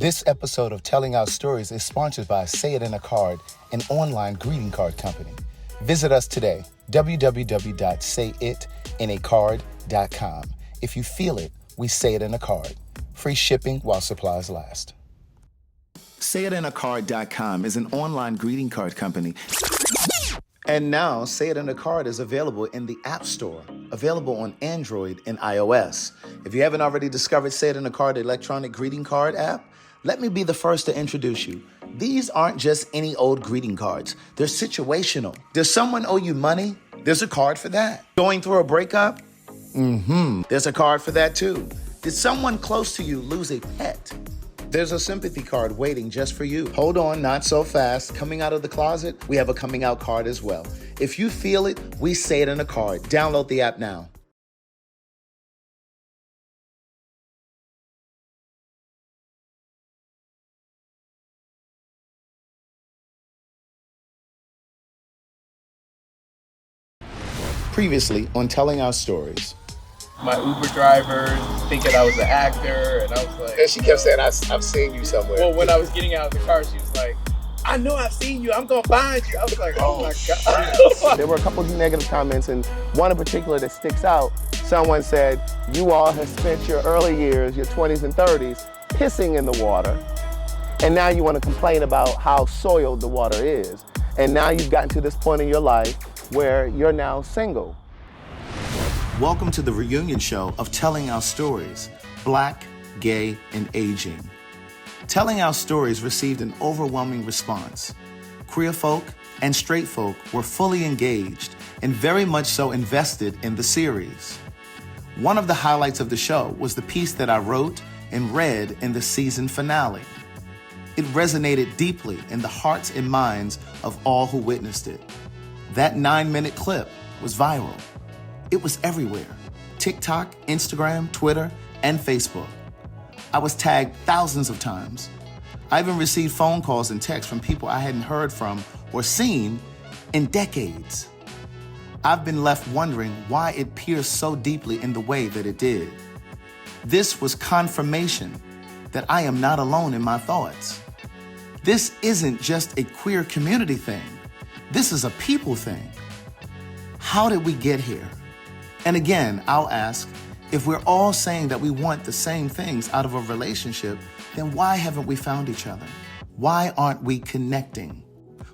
This episode of Telling Our Stories is sponsored by Say It in a Card, an online greeting card company. Visit us today, www.sayitinaCard.com. If you feel it, we say it in a card. Free shipping while supplies last. SayItInACard.com is an online greeting card company. And now, Say It in a Card is available in the App Store, available on Android and iOS. If you haven't already discovered Say It in a Card electronic greeting card app, let me be the first to introduce you. These aren't just any old greeting cards. They're situational. Does someone owe you money? There's a card for that. Going through a breakup? There's a card for that too. Did someone close to you lose a pet? There's a sympathy card waiting just for you. Hold on, not so fast. Coming out of the closet, we have a coming out card as well. If you feel it, we say it in a card. Download the app now. Previously on Telling Our Stories. My Uber driver thinking I was an actor, and I was like... And she kept saying, I've seen you somewhere. Well, when I was getting out of the car, she was like, I know I've seen you, I'm gonna find you. I was like, oh my God. There were a couple of negative comments, and one in particular that sticks out. Someone said, you all have spent your early years, your 20s and 30s, pissing in the water, and now you want to complain about how soiled the water is. And now you've gotten to this point in your life where you're now single. Welcome to the reunion show of Telling Our Stories, Black, Gay, and Aging. Telling Our Stories received an overwhelming response. Queer folk and straight folk were fully engaged and very much so invested in the series. One of the highlights of the show was the piece that I wrote and read in the season finale. It resonated deeply in the hearts and minds of all who witnessed it. That 9-minute clip was viral. It was everywhere. TikTok, Instagram, Twitter, and Facebook. I was tagged thousands of times. I even received phone calls and texts from people I hadn't heard from or seen in decades. I've been left wondering why it pierced so deeply in the way that it did. This was confirmation that I am not alone in my thoughts. This isn't just a queer community thing. This is a people thing. How did we get here? And again, I'll ask, if we're all saying that we want the same things out of a relationship, then why haven't we found each other? Why aren't we connecting?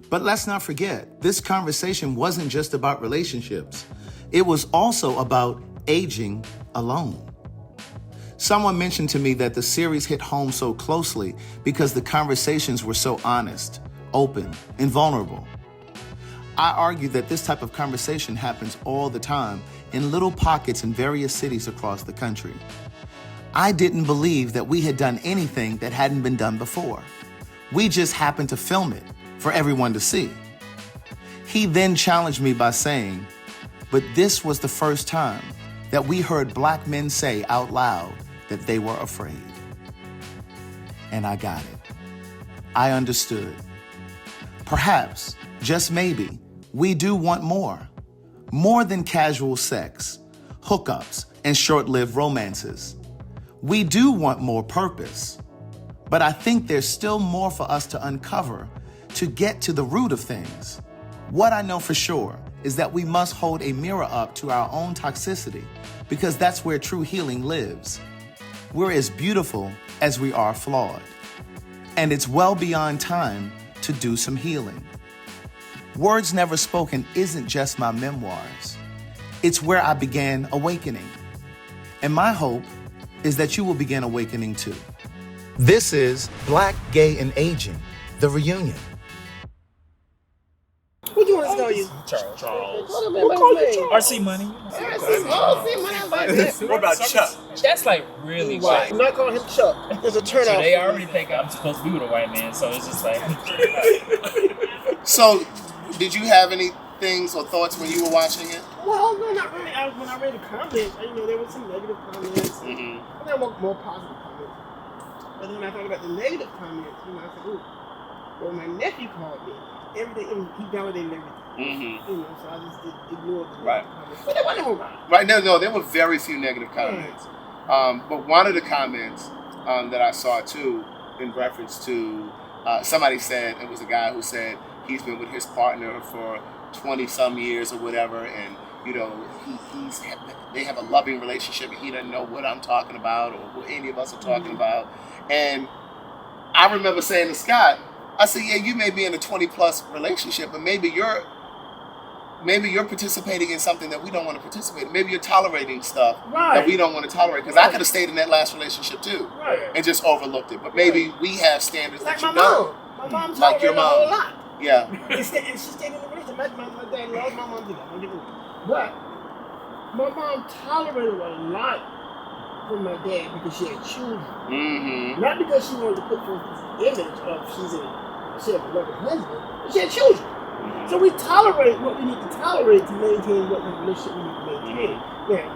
But let's not forget, this conversation wasn't just about relationships. It was also about aging alone. Someone mentioned to me that the series hit home so closely because the conversations were so honest, open, and vulnerable. I argue that this type of conversation happens all the time in little pockets in various cities across the country. I didn't believe that we had done anything that hadn't been done before. We just happened to film it for everyone to see. He then challenged me by saying, but this was the first time that we heard Black men say out loud that they were afraid. And I got it. I understood. Perhaps, just maybe, we do want more. More than casual sex, hookups, and short-lived romances. We do want more purpose. But I think there's still more for us to uncover to get to the root of things. What I know for sure is that we must hold a mirror up to our own toxicity because that's where true healing lives. We're as beautiful as we are flawed. And it's well beyond time to do some healing. Words Never Spoken isn't just my memoirs. It's where I began awakening. And my hope is that you will begin awakening too. This is Black, Gay, and Aging, the reunion. What you want to call you? Charles. What call you Charles? RC Money. RC Money, I like that. What about Chuck? That's like really Right. white. I'm not calling him Chuck. There's a turnout. So they already think I'm supposed to be with a white man, so it's just like. So, did you have any things or thoughts when you were watching it? Well, no, not really. When I read the comments, there were some negative comments. And there were more positive comments. But then when I thought about the negative comments, I said, ooh. Well, my nephew called me. Everything, he validated everything. So I just ignored the negative comments. But there wasn't a whole lot. Right, no, there were very few negative comments. But one of the comments that I saw too in reference to somebody said, it was a guy who said he's been with his partner for 20 some years or whatever, and you know they have a loving relationship, and he doesn't know what I'm talking about or what any of us are talking about. And I remember saying to Scott, I said, yeah, you may be in a 20 plus relationship, but maybe you're participating in something that we don't want to participate in. Maybe you're tolerating stuff that we don't want to tolerate. Because I could have stayed in that last relationship too and just overlooked it. But maybe we have standards like that you my don't. mom. My mom Like your tolerated a whole mom. lot. Yeah. And she stayed in the relationship. My dad loves my mom to death. Don't get me wrong. But my mom tolerated a lot from my dad because she had children. Mm-hmm. Not because she wanted to put forth this image of she had a loving husband, but she had children. So we tolerate what we need to tolerate to maintain what relationship we need to maintain.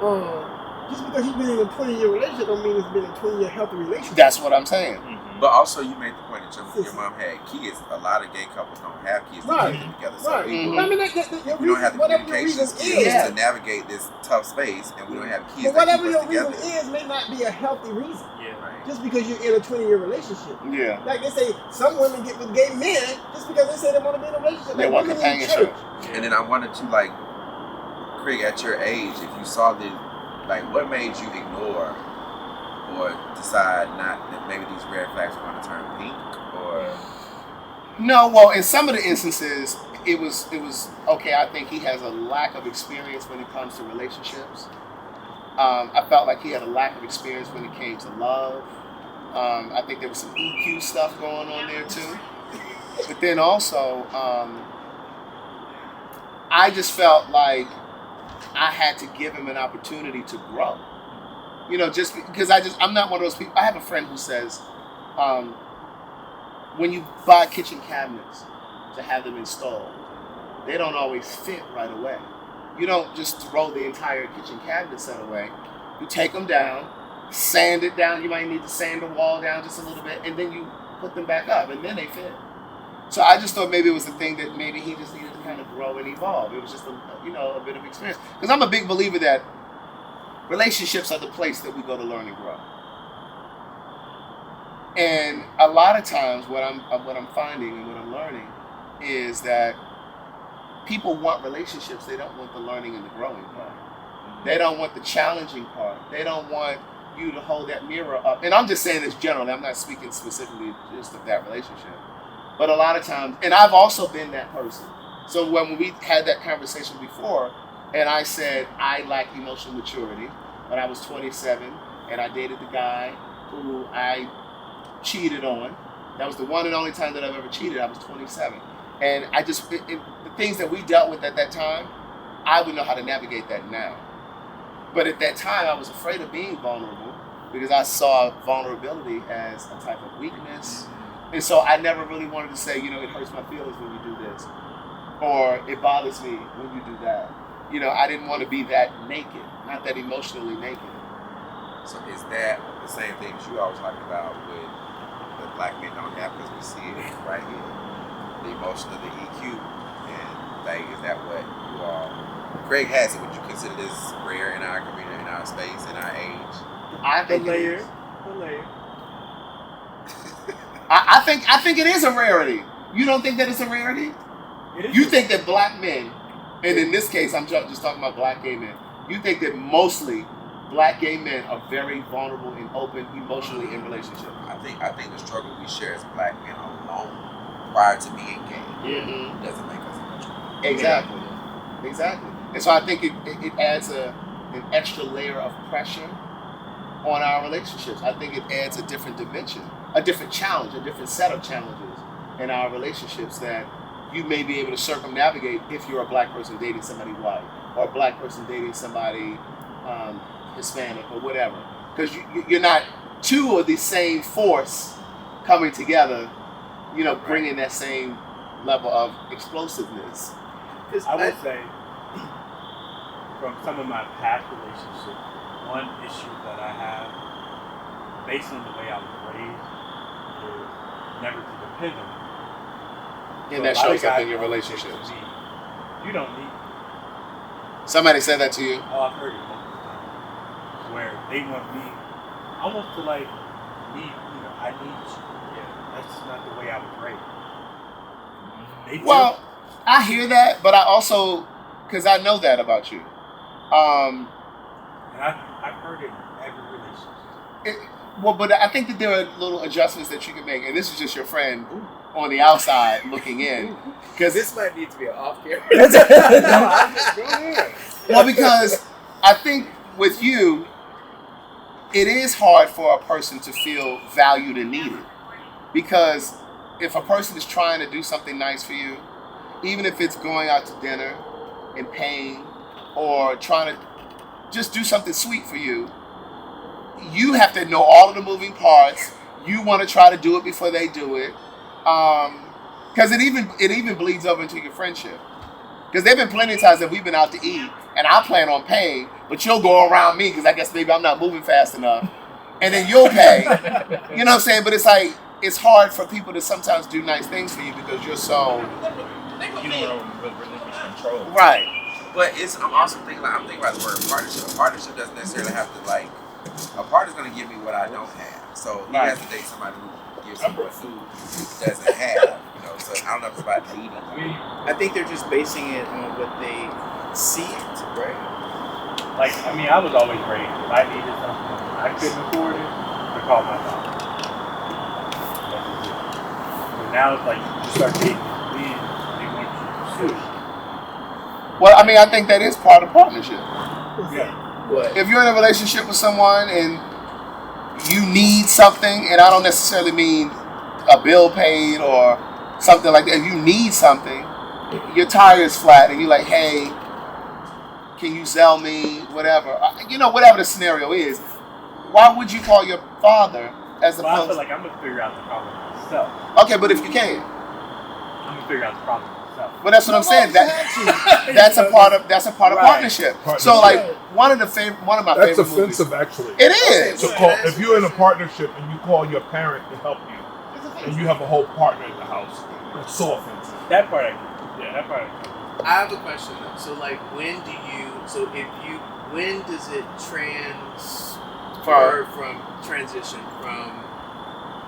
Now, just because you've been in a 20-year relationship don't mean it's been a 20-year healthy relationship. That's what I'm saying. But also, you made the point that your mom had kids. A lot of gay couples don't have kids to keep them together. So we I mean, don't have the communication skills to navigate this tough space, and we don't have kids. But whatever your together. reason is may not be a healthy reason. Yeah. Right. Just because you're in a 20-year relationship. Yeah. Like they say, some women get with gay men just because they say they want to be in a relationship. They want companionship. And then I wanted to, like, Craig, at your age, if you saw the, like, what made you ignore or decide not that maybe these red flags are going to turn pink, or? No, well, in some of the instances, it was okay. I think he has a lack of experience when it comes to relationships. I felt like he had a lack of experience when it came to love. I think there was some EQ stuff going on there too. But then also, I just felt like I had to give him an opportunity to grow. You know, just because I'm not one of those people. I have a friend who says, when you buy kitchen cabinets to have them installed, they don't always fit right away. You don't just throw the entire kitchen cabinet set away. You take them down, sand it down. You might need to sand the wall down just a little bit, and then you put them back up, and then they fit. So I just thought maybe it was a thing that maybe he just needed to kind of grow and evolve. It was just a bit of experience. Because I'm a big believer that relationships are the place that we go to learn and grow. And a lot of times what I'm finding and what I'm learning is that people want relationships. They don't want the learning and the growing part. They don't want the challenging part. They don't want you to hold that mirror up. And I'm just saying this generally. I'm not speaking specifically just of that relationship. But a lot of times, and I've also been that person. So when we had that conversation before, and I said I lack emotional maturity, but I was 27, and I dated the guy who I cheated on. That was the one and only time that I've ever cheated. I was 27. And I just, the things that we dealt with at that time, I would know how to navigate that now. But at that time, I was afraid of being vulnerable because I saw vulnerability as a type of weakness. And so I never really wanted to say, it hurts my feelings when you do this, or it bothers me when you do that. I didn't want to be that naked, not that emotionally naked. So is that the same thing that you always talk about with the black men don't have, because we see it right here, the emotional, the EQ, and like, is that what you all? Craig has it. Would you consider this rare in our community, in our space, in our age? I think The it layer. is. I think it is a rarity. You don't think that it's a rarity? You think that black men, and in this case, I'm just talking about black gay men. You think that mostly black gay men are very vulnerable and open emotionally in relationships? I think the struggle we share as black men alone, prior to being gay, doesn't make us emotional. Exactly. And so I think it adds an extra layer of pressure on our relationships. I think it adds a different dimension, a different challenge, a different set of challenges in our relationships that you may be able to circumnavigate if you're a black person dating somebody white, or a black person dating somebody Hispanic or whatever. Because you're not two of the same force coming together, bringing that same level of explosiveness. Because I would say, from some of my past relationships, one issue that I have, based on the way I was raised, is never to depend on me. And that shows up in your relationships. You don't need me. Somebody said that to you? Oh, I've heard it multiple times. Where they want me almost to I need you. Yeah, that's just not the way I was raised. They Well, I hear that, but I also, because I know that about you. and I've heard it in every relationship. But I think that there are little adjustments that you can make, and this is just your friend on the outside looking in. Because This might need to be an off camera. Go ahead. well, because I think with you, it is hard for a person to feel valued and needed. Because if a person is trying to do something nice for you, even if it's going out to dinner and paying, or trying to just do something sweet for you, you have to know all of the moving parts. You want to try to do it before they do it, because it even bleeds over into your friendship. Because there've been plenty of times that we've been out to eat, and I plan on paying, but you'll go around me because I guess maybe I'm not moving fast enough, and then you'll pay. You know what I'm saying? But it's like it's hard for people to sometimes do nice things for you because you're so You don't relinquish control. right. But I'm also thinking about the word partnership. A partnership doesn't necessarily have to a partner's gonna give me what I don't have. So he has to date somebody who gives him what food he doesn't have. So I don't know if it's about needing. I think they're just basing it on what they see it, right? Like, I was always raised. If I needed something, I couldn't afford it, I called my mom. That's just it. But now it's like you start dating men, they want you to pursue. Well, I think that is part of partnership. Yeah. What? If you're in a relationship with someone and you need something, and I don't necessarily mean a bill paid or something like that. If you need something, your tire is flat, and you're like, "Hey, can you sell me whatever?" Whatever the scenario is. Why would you call your father as Well, I opposed? feel like I'm gonna figure out the problem myself. Okay, but if you can, I'm gonna figure out the problem myself. but that's what I'm saying. That's a part of Right. partnership. So like one of my That's favorite movies. offensive, actually. It is. To call, if you're in a partnership and you call your parent to help you, and you have a whole partner in the house, that's so offensive. That part I get. Yeah, that part I get. I have a question though. So like, when does it transition from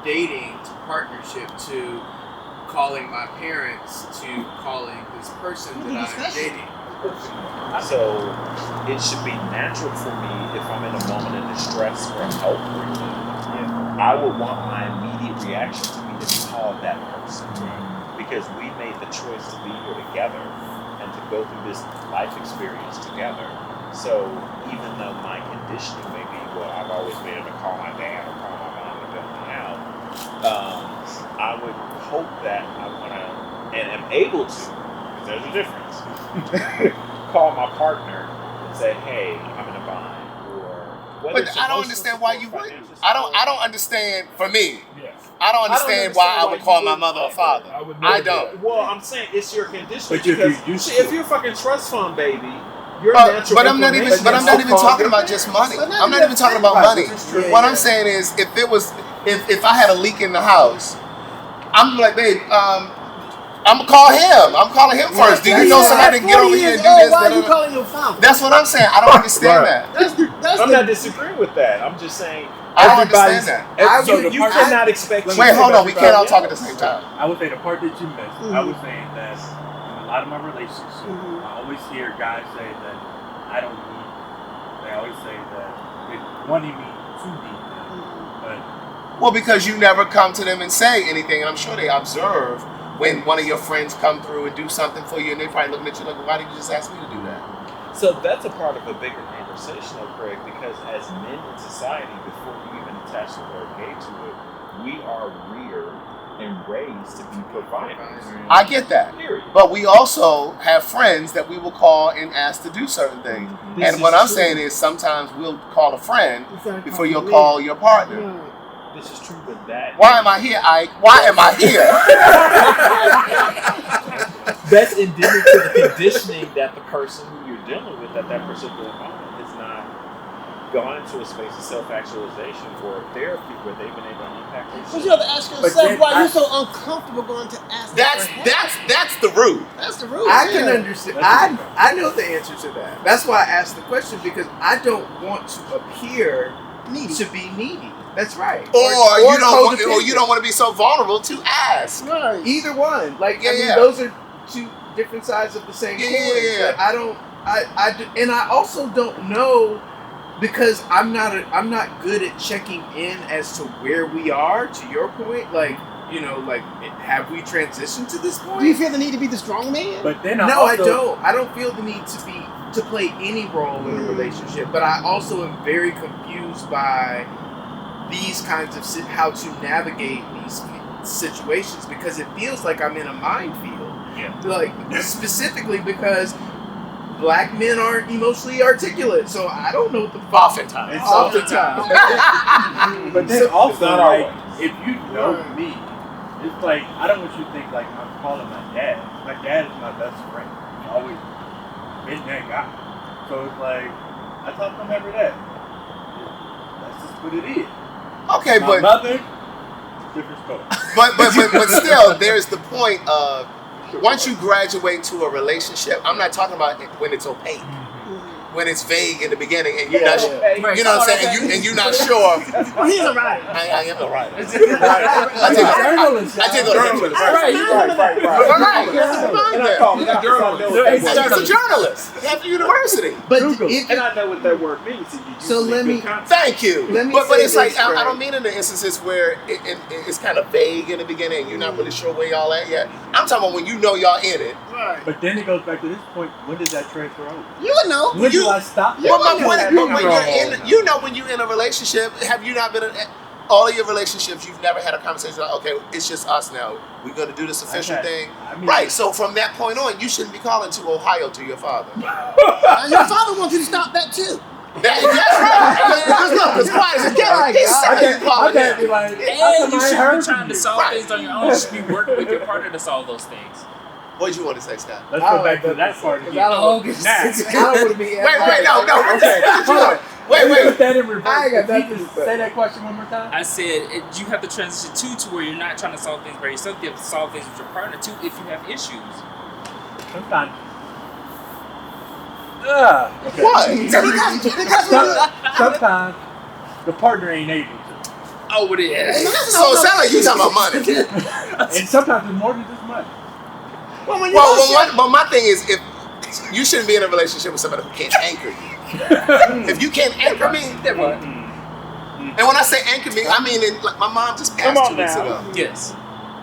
dating to partnership to calling my parents to calling this person that I'm dating? So it should be natural for me if I'm in a moment of distress or help or need. I would want my immediate reaction to be to call that person. Because we made the choice to be here together and to go through this life experience together. So even though my conditioning may be, well, I've always been able to call my dad or call my mom to bail me out, I would hope that I want to, and am able to, because there's a difference, call my partner and say, hey, I'm in a bind. But I don't understand why you wouldn't. I don't understand. For me, Yeah. I don't understand why I would call my mother or father. I don't. Well, I'm saying it's your condition. But if because you're used see, to if you're a fucking trust fund baby, your But natural I'm not even. But I'm not even talking about just money. I'm not even talking about money. What I'm saying is, if I had a leak in the house, I'm like, babe, I'm gonna call him. I'm calling him first. Do you know somebody can get over here and do this? Why are you calling your father? That's what I'm saying. I don't understand that. I'm not disagreeing with that. I'm just saying I don't understand that. You cannot expect. Wait, hold on. We can't all talk at the same time. I would say the part that you missed, I was saying that in a lot of my relationships, I always hear guys say that I don't need them. They always say that they wanting me to need them. But Well, because you never come to them and say anything, and I'm sure they observe when one of your friends come through and do something for you, and they probably looking at you like, why did you just ask me to do that? So that's a part of a bigger conversation, though, Craig, because as men in society, before you even attach the word gay to it, we are reared and raised to be providers. I get that. Period. But we also have friends that we will call and ask to do certain things. And what I'm saying is sometimes we'll call a friend before you'll call your partner. This is true, but that... Why am I here, Ike? Why am I here? That's endemic to the conditioning that the person who you're dealing with at that particular moment has not gone into a space of self-actualization or therapy where they've been able to unpack their But you have to ask yourself why you're so uncomfortable going to ask. That's the root. That's the root. I can understand. I know the answer to that. That's why I asked the question, because I don't want to appear Needy. to be needy. That's right. Or you don't codependent. want to be so vulnerable to ask. Right. Either one. Like, I mean, Yeah. those are two different sides of the same Yeah, coin. yeah. But I don't. And I also don't know because I'm not good at checking in as to where we are. To your point, like, you know, like, have we transitioned to this point? Do you feel the need to be the strong man? But then No, I I don't. I don't feel the need to play any role in a relationship. But I also am very confused by these kinds of how to navigate these situations because it feels like I'm in a minefield. Yeah. Like specifically because black men aren't emotionally articulate, so I don't know what the fuck. Oftentimes. Oftentimes. But then So- also, It's not like, always. if you know me, it's like, I don't want you to think like I'm calling my dad. My dad is my best friend. He's always been that guy. So it's like, I talk to him every day. That's just what it is. Okay, My but mother, different story. but still, there's the point of once you graduate to a relationship. I'm not talking about when it's opaque, when it's vague in the beginning, and you're not. You know what I'm saying? And you're not sure. Well, he's a writer. I am a writer. I Journalist. take a journalist. Right. As a journalist at the university. But And I know what that word means. And you So let me- Thank you. Let me But say it's like this, I right? don't mean in the instances where it's kind of vague in the beginning and you're not really sure where y'all at yet. I'm talking about when you know y'all in it. Right. But then it goes back to this point. When does that transfer over? You would know. When do I stop? But my point is, No. when you're in, you know, when you're in a relationship, have you not been in all of your relationships? You've never had a conversation like, okay, it's just us now. We're gonna do this official thing, right? So from that point on, you shouldn't be calling to Ohio to your father. And your father wants you to stop that too. That's right. Because look, as quiet as it gets, he's saying you calling can't be him. like, And you shouldn't be trying to solve Right. things on your own. You should be working with your partner to solve those things. What did you want to say, Scott? let's go back to that part again. I don't want to be. Wait, no. Okay, Wait. Put that in reverse. I ain't got Can you nothing to just say. say that question one more time. I said you have to transition to where you're not trying to solve things by yourself. You have to solve things with your partner too if you have issues. Sometimes. What? Sometimes the partner ain't able to. Oh, it is. So it sounds like you talking about money. And sometimes it's more than just money. But my thing is, if you shouldn't be in a relationship with somebody who can't anchor you. If you can't anchor me, and when I say anchor me, I mean like my mom just passed 2 weeks ago. Yes.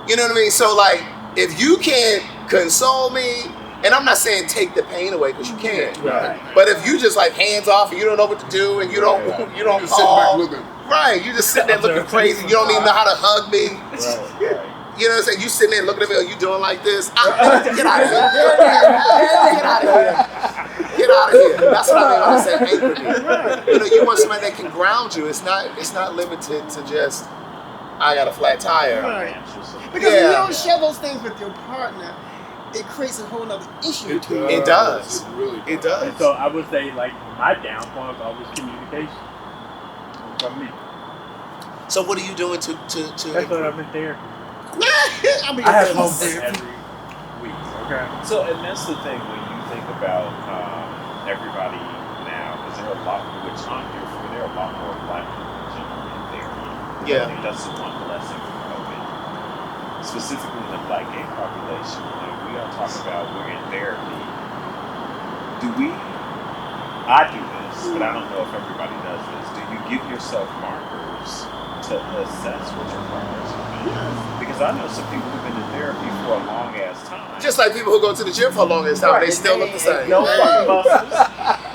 You know what I mean? So like, if you can't console me, and I'm not saying take the pain away because you can't. Right. But if you just like hands off and you don't know what to do and you don't call, right? You just sitting there looking crazy. You don't even know how to hug me. Right. You know what I'm saying? You sitting there looking at me, are you doing like this? Get out of here. Get out of here. Get out of here. That's what I mean when I say anchor me. You know, you want somebody that can ground you. It's not limited to just, I got a flat tire. Right. Because when you don't share those things with your partner, it creates a whole other issue between you. It does. It And does. so I would say, like, my downfall is always communication from me. So what are you doing to That's what I've been there. I mean, I have home every week. Okay. So, and that's the thing when you think about everybody now, because there are a lot, which I'm here for, there are a lot more black people generally in therapy. Yeah. I think that's the one blessing from COVID. Specifically in the black gay population, when we are talking about we're in therapy, I do this, but I don't know if everybody does this. Do you give yourself markers to assess what your partner's doing? Because I know some people who've been in therapy for a long ass time. Just like people who go to the gym for a long time, they still look the same. No fucking muscles.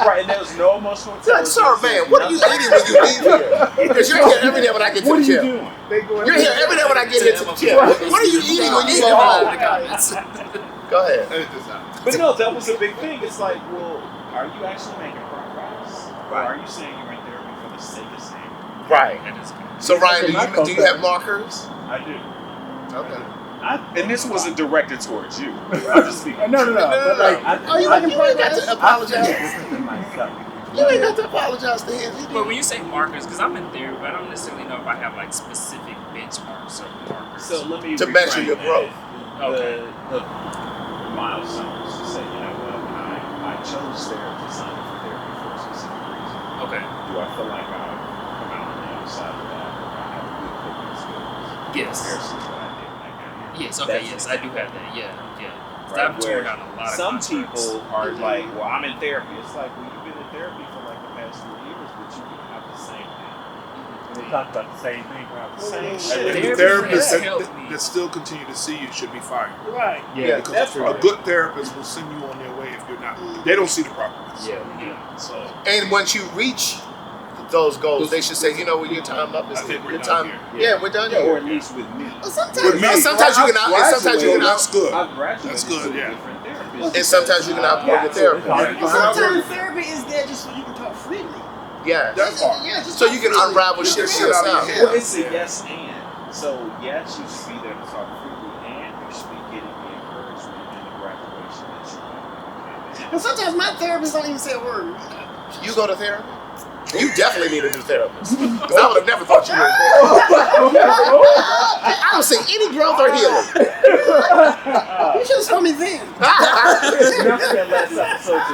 Right, and there's no emotional Like, intelligence. sir, man, what are you eating when you leave here? Because you're here every day when I get to What the are you gym. doing? You're here every day when I get here to the gym. What are you eating when you go home? Go ahead. But no, that was a big thing. It's like, well, are you actually making progress? Or are you saying you're in therapy for the sake of saying? Right. That is good. So Ryan, do you have markers? I do. Okay. And this wasn't directed towards you. I'm just speaking. No. But like, You ain't got to apologize. to myself. You ain't got to apologize to him. But when you say markers, because I'm in therapy, but I don't necessarily know if I have like specific benchmarks or markers. So let me To measure your growth. The milestones to say, you know what, I chose therapy, signed up for therapy for a specific reason. Okay. Do I feel like I've come out on the other side of that? Yes. comparison to what I did when I got here. Yes. Okay. That's Yes, an I do have that. Yeah. Yeah. 'Cause Right, I've torn where down a lot of some contracts. people are like, well, I'm in therapy. It's like, well, you've been in therapy for like the past 3 years, but you can have the same thing. We talked about the same thing. Right? Same And shit. the therapists has helped me. that still continue to see you should be fired. Right. Yeah, Because that's a right. good therapist will send you on their way if you're not. They don't see the progress. Yeah, yeah. So And once you reach those goals, they should say, you know what, your time up is I think we're your done time. here. Yeah, we're done yeah, or here. at least with me. Well, sometimes, With me. sometimes you can out, and sometimes you can That's out, good. I've graduated That's good, to yeah. different therapists. and sometimes you can outgrow your therapist. Well, sometimes therapy is there just so you can talk freely. Yeah. That's hard. Yeah, just So talk you can freely. unravel shit Get it out of your yourself. head. Well, it's a yes and. So yes, you should be there to talk freely, and you should be getting the encouragement and the graduation that you want. And sometimes my therapist don't even say a word. You go to therapy? You definitely need a new therapist. 'Cause I would have never thought you were there. I don't see any growth or healing. You should have told me then. Enough said last episode to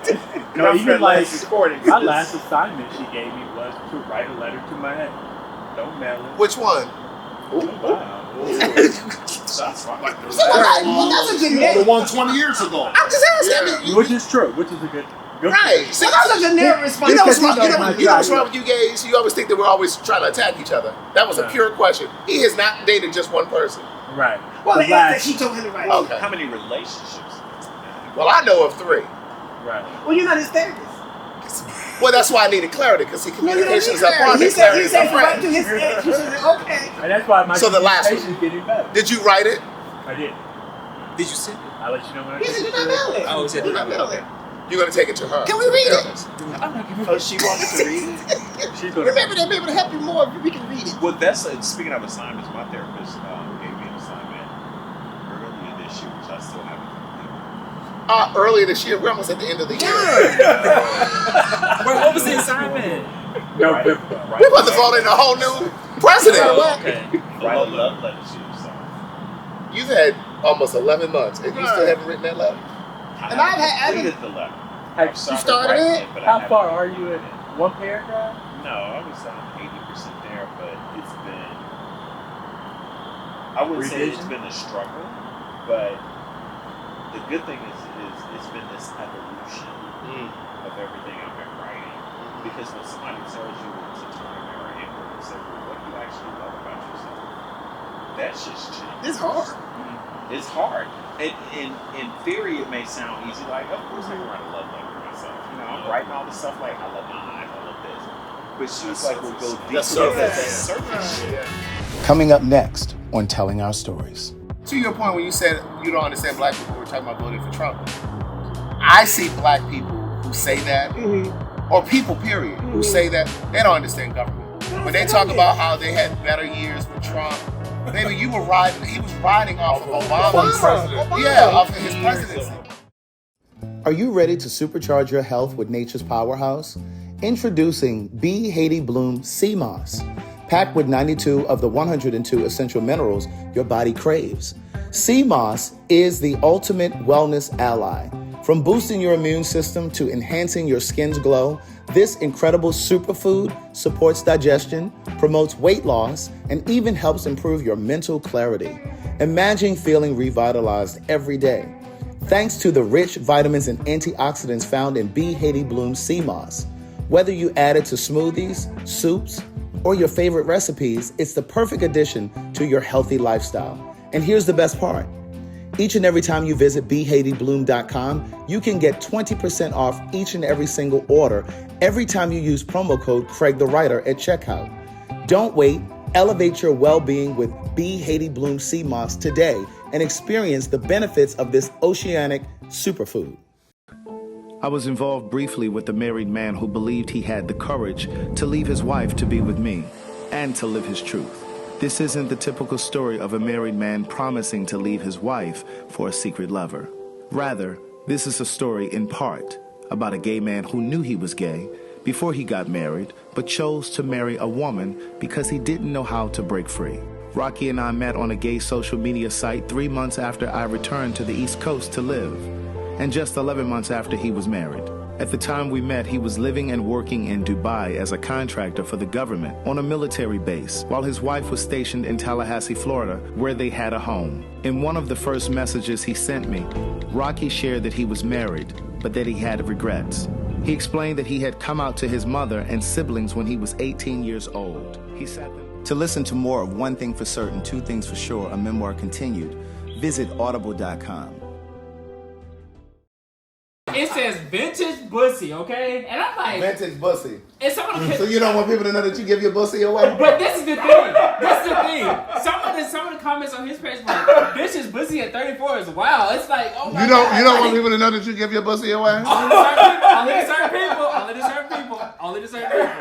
this. No, Enough even said like last recording. my last assignment she gave me was to write a letter to my ex. Don't mail it. Which one? Wow. That's fine. Like the Well, that's a good the name. one 20 years ago. I'm just asking. I mean, Which is true. Which is a good. Right. See, well, that's a generic response. You know what's because wrong? he knows my You know what's side. wrong with you gays? You always think that we're always trying to attack each other. That was a pure question. He has not dated just one person. Right. Well, The the ex that last- she told him to write. Okay. How many relationships? Well, I know of 3. Right. Well, you're not his therapist. Well, that's why I needed clarity, because see, No, you don't communication need is up front clarity. and clarity is up He said right to front. his ex. You said, okay. And that's why my So the last communication's getting better. Did you write it? I did. Did you send it? I'll let you know when I He get said, it. you're not mail it. Oh, is it? You're not mail it. Okay. You're going to take it to her. Can we read it? I'm not giving Oh, she wants to read it. She's gonna. Remember, they'll be able to help you more if we can read it. Well, that's speaking of assignments. My therapist gave me an assignment earlier this year, which I still haven't completed. Earlier this year, we're almost at the end of the year. Wait, what was the assignment? November. We're about to fall into a whole new president. Okay. Write a love letter to yourself. You've had almost 11 months, and you still haven't written that letter? And I've had- completed the letter. Have I've you started writing it? but I How haven't- far are you in it? One paragraph? No, I was 80% there, but it's been. I wouldn't say it's Revision? been a struggle, but the good thing is it's been this evolution of everything I've been writing. Because when somebody tells you to turn a mirror inward and say, well, what do you actually love about yourself? That's just change. It's hard. It's hard. In theory, it may sound easy. Like, of course, I can write a love letter to myself. You know, I'm writing all this stuff like, I love my eyes, I love this. But she was like, we'll go deeper. That's surface. That's surface shit. Coming up next on Telling Our Stories. To your point, when you said you don't understand black people, we're talking about voting for Trump. I see black people who say that, or people, period, who say that they don't understand government. When they talk about how they had better years with Trump, baby, he was riding off of Obama. Yeah, off of his presidency. Are you ready to supercharge your health with nature's powerhouse? Introducing B. Haiti Bloom Sea Moss, packed with 92 of the 102 essential minerals your body craves. Sea moss is the ultimate wellness ally. From boosting your immune system to enhancing your skin's glow, this incredible superfood supports digestion, promotes weight loss, and even helps improve your mental clarity. Imagine feeling revitalized every day. Thanks to the rich vitamins and antioxidants found in B. Haiti Bloom Sea Moss. Whether you add it to smoothies, soups, or your favorite recipes, it's the perfect addition to your healthy lifestyle. And here's the best part. Each and every time you visit BeHaitiBloom.com, you can get 20% off each and every single order every time you use promo code Craig the Writer at checkout. Don't wait. Elevate your well-being with B. Haiti Bloom Sea Moss today and experience the benefits of this oceanic superfood. I was involved briefly with a married man who believed he had the courage to leave his wife to be with me and to live his truth. This isn't the typical story of a married man promising to leave his wife for a secret lover. Rather, this is a story in part about a gay man who knew he was gay before he got married, but chose to marry a woman because he didn't know how to break free. Rocky and I met on a gay social media site 3 months after I returned to the East Coast to live, and just 11 months after he was married. At the time we met, he was living and working in Dubai as a contractor for the government on a military base, while his wife was stationed in Tallahassee, Florida, where they had a home. In one of the first messages he sent me, Rocky shared that he was married, but that he had regrets. He explained that he had come out to his mother and siblings when he was 18 years old. He sat them. To listen to more of One Thing for Certain, Two Things for Sure, a memoir continued, visit audible.com. It says vintage bussy, okay? And I'm like, Vintage bussy. and some of the So you don't want people to know that you give your bussy away? But this is the thing. Some of the comments on his page were like, vintage bussy at 34 is wild. It's like, oh my God. You don't want people to know that you give your bussy away? Only to certain people. Only to certain people.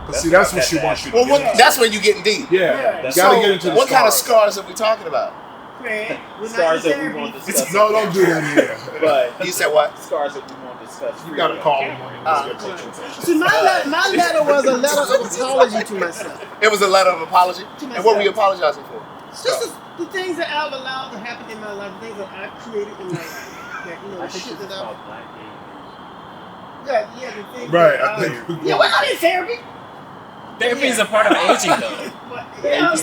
But see, that's what she wants you to Well, get. that's when you're getting deep. Yeah. You So, gotta get into the what kind of scars. scars are we talking about? Fred, we're Scars not that we in won't therapy. discuss. No, don't do that here. But You said what? scars that we won't discuss. You gotta call them when you get closer. See, my letter was a letter of apology to myself. It was a letter of apology? And what were you apologizing for? Just the things that I've allowed to happen in my life, the things that I've created in my life. That, you know, I the think shit this is that called I've... black Yeah, the things Right, that I think. Yeah, we're not in therapy. Therapy is a part of aging, though. But, yeah,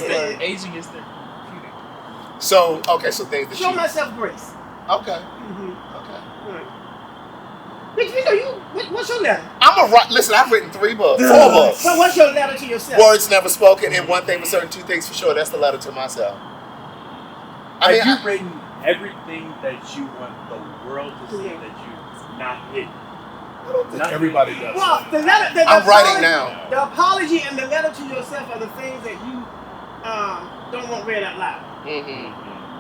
Aging is therapeutic. So things that show you... myself grace. Okay. Okay. Right. But you know, what's your letter? Listen, I've written 3 books, 4 books. So what's your letter to yourself? Words never spoken, and One Thing for Certain, Two Things for Sure. That's the letter to myself. Have you written everything that you want the world to see that you've not hidden? I don't think everybody does. Well, the letter. I'm writing now. The apology and the letter to yourself are the things that you don't want read out loud.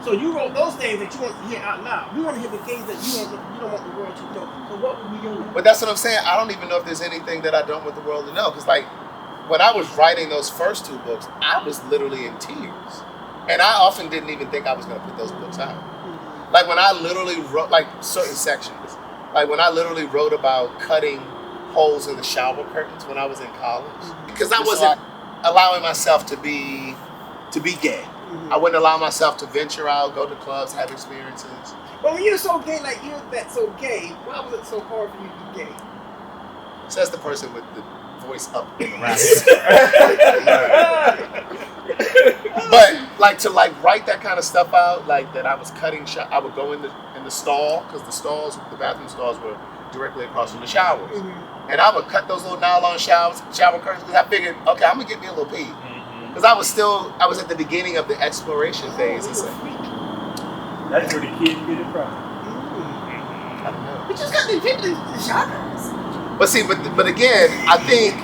So you wrote those things that you want to hear out loud. You want to hear the things that you don't want the world to know. So what would be your letter? But that's what I'm saying. I don't even know if there's anything that I don't want the world to know. Because, like, when I was writing those first 2 books, I was literally in tears. And I often didn't even think I was going to put those books out. Like, when I literally wrote, like, certain sections. Like, when I literally wrote about cutting holes in the shower curtains when I was in college. Because I wasn't allowing myself to be gay. I wouldn't allow myself to venture out, go to clubs, have experiences. But when you're so gay, like you're that so gay, why was it so hard for you to be gay? Says the person with the voice up in the But like to write that kind of stuff out, like that I was cutting. I would go in the stall because the bathroom stalls were directly across from the showers, and I would cut those little nylon shower curtains because I figured, okay, I'm gonna get me a little pee. Because I was at the beginning of the exploration phase. It's like, that's where the kids get it from. I don't know. We just got the people in the showers. But see, but again, I think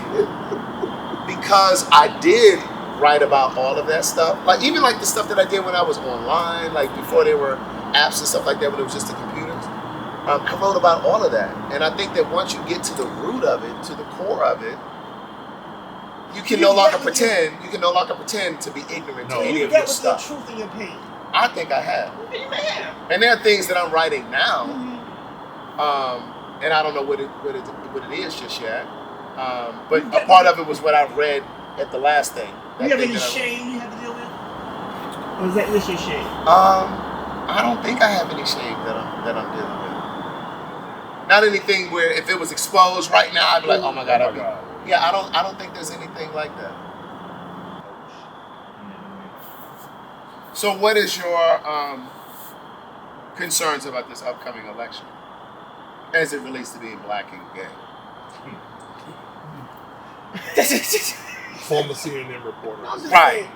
because I did write about all of that stuff, like even like the stuff that I did when I was online, like before there were apps and stuff like that, when it was just the computers, I wrote about all of that. And I think that once you get to the root of it, to the core of it, you can no longer pretend. You can no longer pretend to be ignorant to any of your stuff. Truth in your pain. I think I have. You may have. And there are things that I'm writing now, and I don't know what it is just yet. But a part of it was what I read at the last thing. You have any shame you have to deal with, or is that just your shame? I don't think I have any shame that I'm dealing with. Not anything where if it was exposed right now, I'd be like, oh my God, yeah, I don't think there's anything like that. So what is your concerns about this upcoming election as it relates to being black and gay? Former CNN reporter. Right.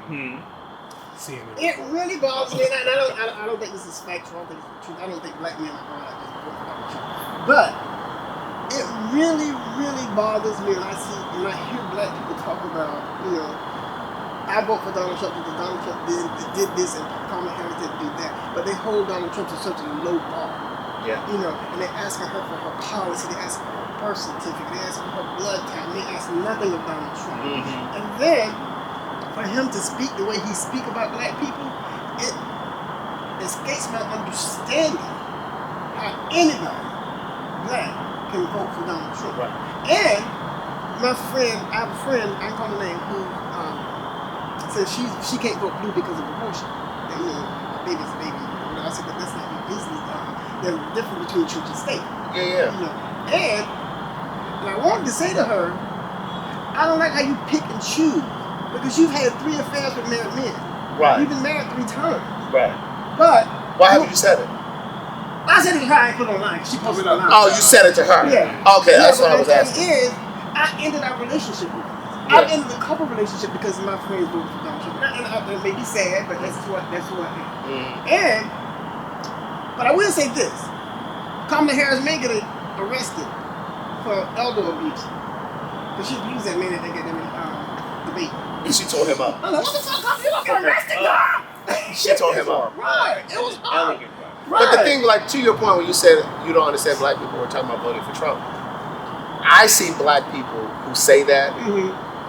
CNN. It really bothers me, and I don't think this is factual. I don't think it's the truth. I don't think black men are going like this. But it really, really bothers me when I hear black people talk about, you know, I vote for Donald Trump because Donald Trump did this and Kamala Harris didn't do that. But they hold Donald Trump to such a low bar. Yeah. You know, and they're asking her for her policy, they're asking for her birth certificate, they're asking for her blood count, they ask nothing of Donald Trump. And then, for him to speak the way he speaks about black people, it escapes my understanding how anybody black can vote for Donald Trump. Right. And my friend, I have a friend, I can call her name, who says she can't vote blue because of abortion. And, you know, a baby's a baby. I said, but that's not your business. There's a difference between church and state. Yeah. You know, and I wanted to say to her, I don't like how you pick and choose because you've had 3 affairs with married men. Right. You've been married 3 times. Right. But Why haven't you said it? I said it to her. I ain't put it online. She posted it online. Oh, you said it to her. Yeah. Okay, that's what I was the asking. thing is, I ended our relationship with her. Yeah. I've ended a couple relationships because my friends voted for Donald Trump. And it may be sad, but that's who I am. But I will say this: Kamala Harris may get arrested for elder abuse because she abused that man that they get them in debate. And she tore him up. I'm like, what the fuck? You don't get arrested, girl. She tore him up. Right. It was hard. But the thing, like, to your point when you said you don't understand black people who are talking about voting for Trump, I see black people who say that,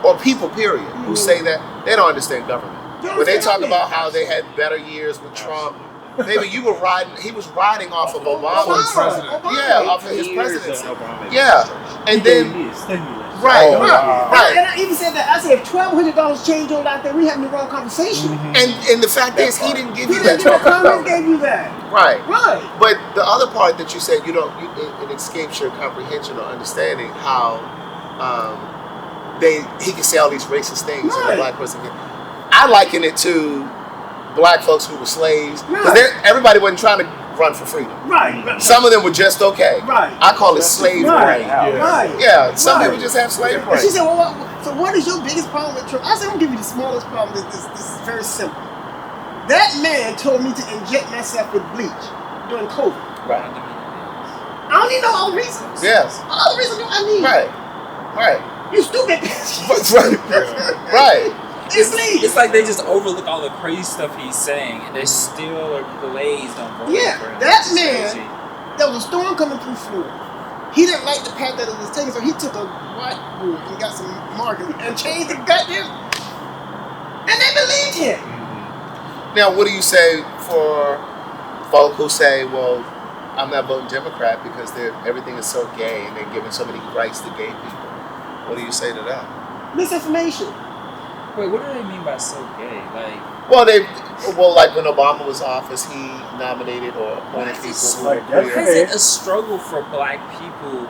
or people, period, who say that, they don't understand government. When they talk about how they had better years with Trump, maybe he was riding off of Obama's president. Yeah, off of his presidency. Yeah. And then, right. And I even said that, I said, if $1,200 change on out there, we having the wrong conversation. And the fact is, he didn't give you that. Congress gave you that. Right. Right. But the other part that you said, it escapes your comprehension or understanding how he can say all these racist things and the black person can. I liken it to black folks who were slaves. Because everybody wasn't trying to run for freedom. Right. Some of them were just okay. Right. I call it slave brain. Right. Yeah. Some people just have slave brain. She said, well, so what is your biggest problem with Trump? I said, I'm going to give you the smallest problem. This is very simple. That man told me to inject myself with bleach during COVID. Right. I don't need no other reasons. Yes. All the reasons I need. Right. You stupid. Right. It's like they just overlook all the crazy stuff he's saying, and they still are glazed on voting for him. That man, there was a storm coming through Florida. He didn't like the path that it was taking, so he took a whiteboard and got some markers and changed the goddamn. And they believed him. Now, what do you say for folk who say, well, I'm not voting Democrat because everything is so gay and they're giving so many rights to gay people? What do you say to that? Misinformation. Wait, what do they mean by so gay? Like like when Obama was in office, he nominated or appointed people who were queer. Is it a struggle for black people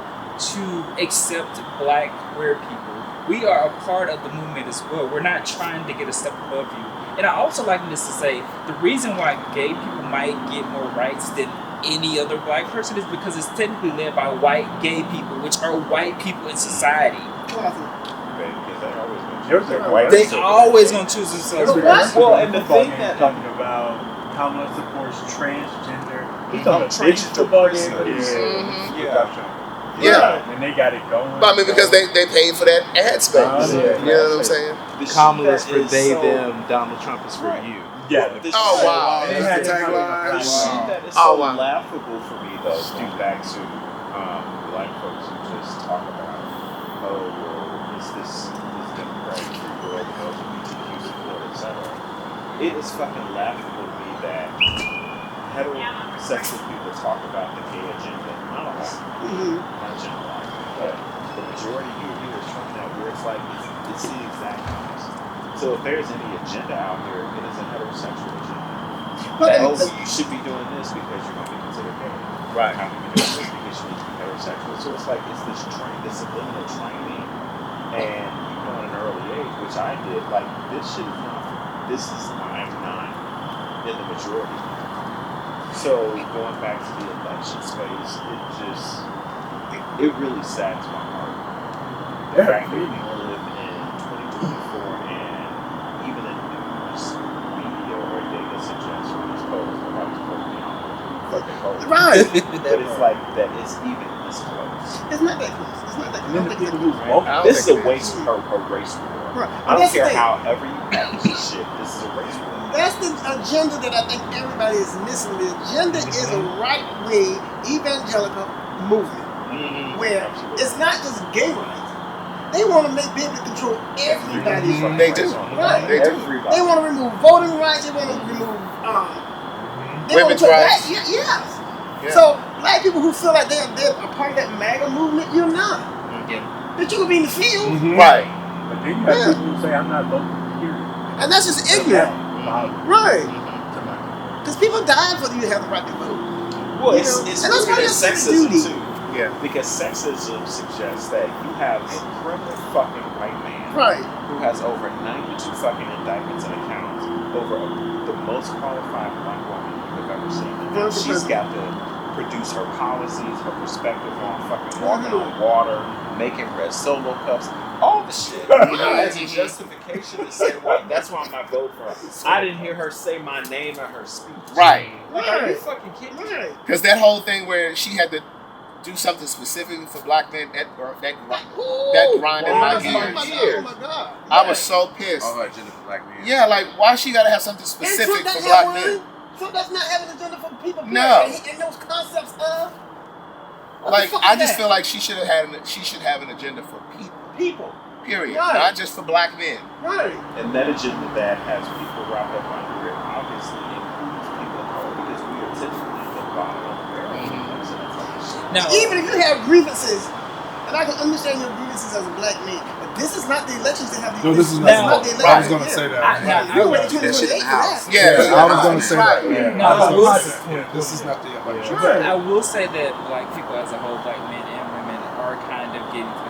to accept black queer people? We are a part of the movement as well. We're not trying to get a step above you. And I also like this to say, the reason why gay people might get more rights than any other black person is because it's technically led by white gay people, which are white people in society. They always gonna choose themselves. Well, and the thing that talking about Kamala supports transgender, transgender Yeah. And they got it going. But I mean, because they paid for that ad space. You know what I'm saying? Kamala's for they, them, Donald Trump is for you. Yeah. Oh, wow. The shit that is so laughable for me, though, going back to black folks who just talk about, well, it's this Democratic free world, LGBTQ support, etc. It is fucking laughable to me that heterosexual people talk about the gay agenda. Not a lot. Not generalizing, but the majority here is from that where it's like, it's the exact opposite. So if there's any agenda out here, it is a heterosexual agenda. You should be doing this because you're going to be considered gay. Right. How can you do this because you need to be heterosexual? So it's like, it's this subliminal training, and you know at an early age, which I did, like, this shit is not, this is not in the majority. So going back to the election space, it really saddens my heart. The fact that we live in 2024 and even in news media or data suggests when it's posed, nobody's posting on fucking post. Right. But it's like that it's even this close. It's not that close. It's not that close. This is a race war. Right. I don't care however you package this shit, this is a race war. That's the agenda that I think everybody is missing. The agenda is a right-wing evangelical movement where it's not just gay rights. They want to be able to control everybody. They do. Right. They do. They want to remove voting rights. They want to remove women's rights. Yes. Yeah. So black people who feel like they're a part of that MAGA movement, you're not. But you could be in the field. Right. But then you have people who say, I'm not voting, period. And that's just ignorant. Right. Because people die for you to have the right to vote. Well, You it's know? And that's rooted in probably a sexism duty. too. Yeah. Because sexism suggests that you have a criminal fucking white man Right. who has over 92 fucking indictments and accounts over the most qualified black woman you've ever seen. And now she's got to produce her policies, her perspective on fucking walking on water, making red solo cups, all the shit. You know, as a justification to say, well, that's why I'm not voting for her. I didn't hear her say my name at her speech. Right. Like, are you fucking kidding me? Right. Because that whole thing where she had to do something specifically for black men, that grinded my Oh gears. my God. I was so pissed. All her agenda for black men. Yeah, like, why she gotta have something specific for black men? Trump does not have an agenda for people. Period. No. And those concepts of Like, I just feel like she should have an agenda for people. Period. Right. Not just for black men. Right. And that agenda that has people wrapped up under it obviously includes people of color because we are typically the bottom of the barrel when it comes to that type of shit. Now, Even if you have grievances, and I can understand your grievances as a black man, but this is not the elections that have the No, this is Now- not. the I was elections. gonna say that. You wait until That shit in 2028 the for house. that. Yeah, I was gonna say that. Right. No, I will- This is not the election. I will say that black people as a whole, black men and women, are kind of getting to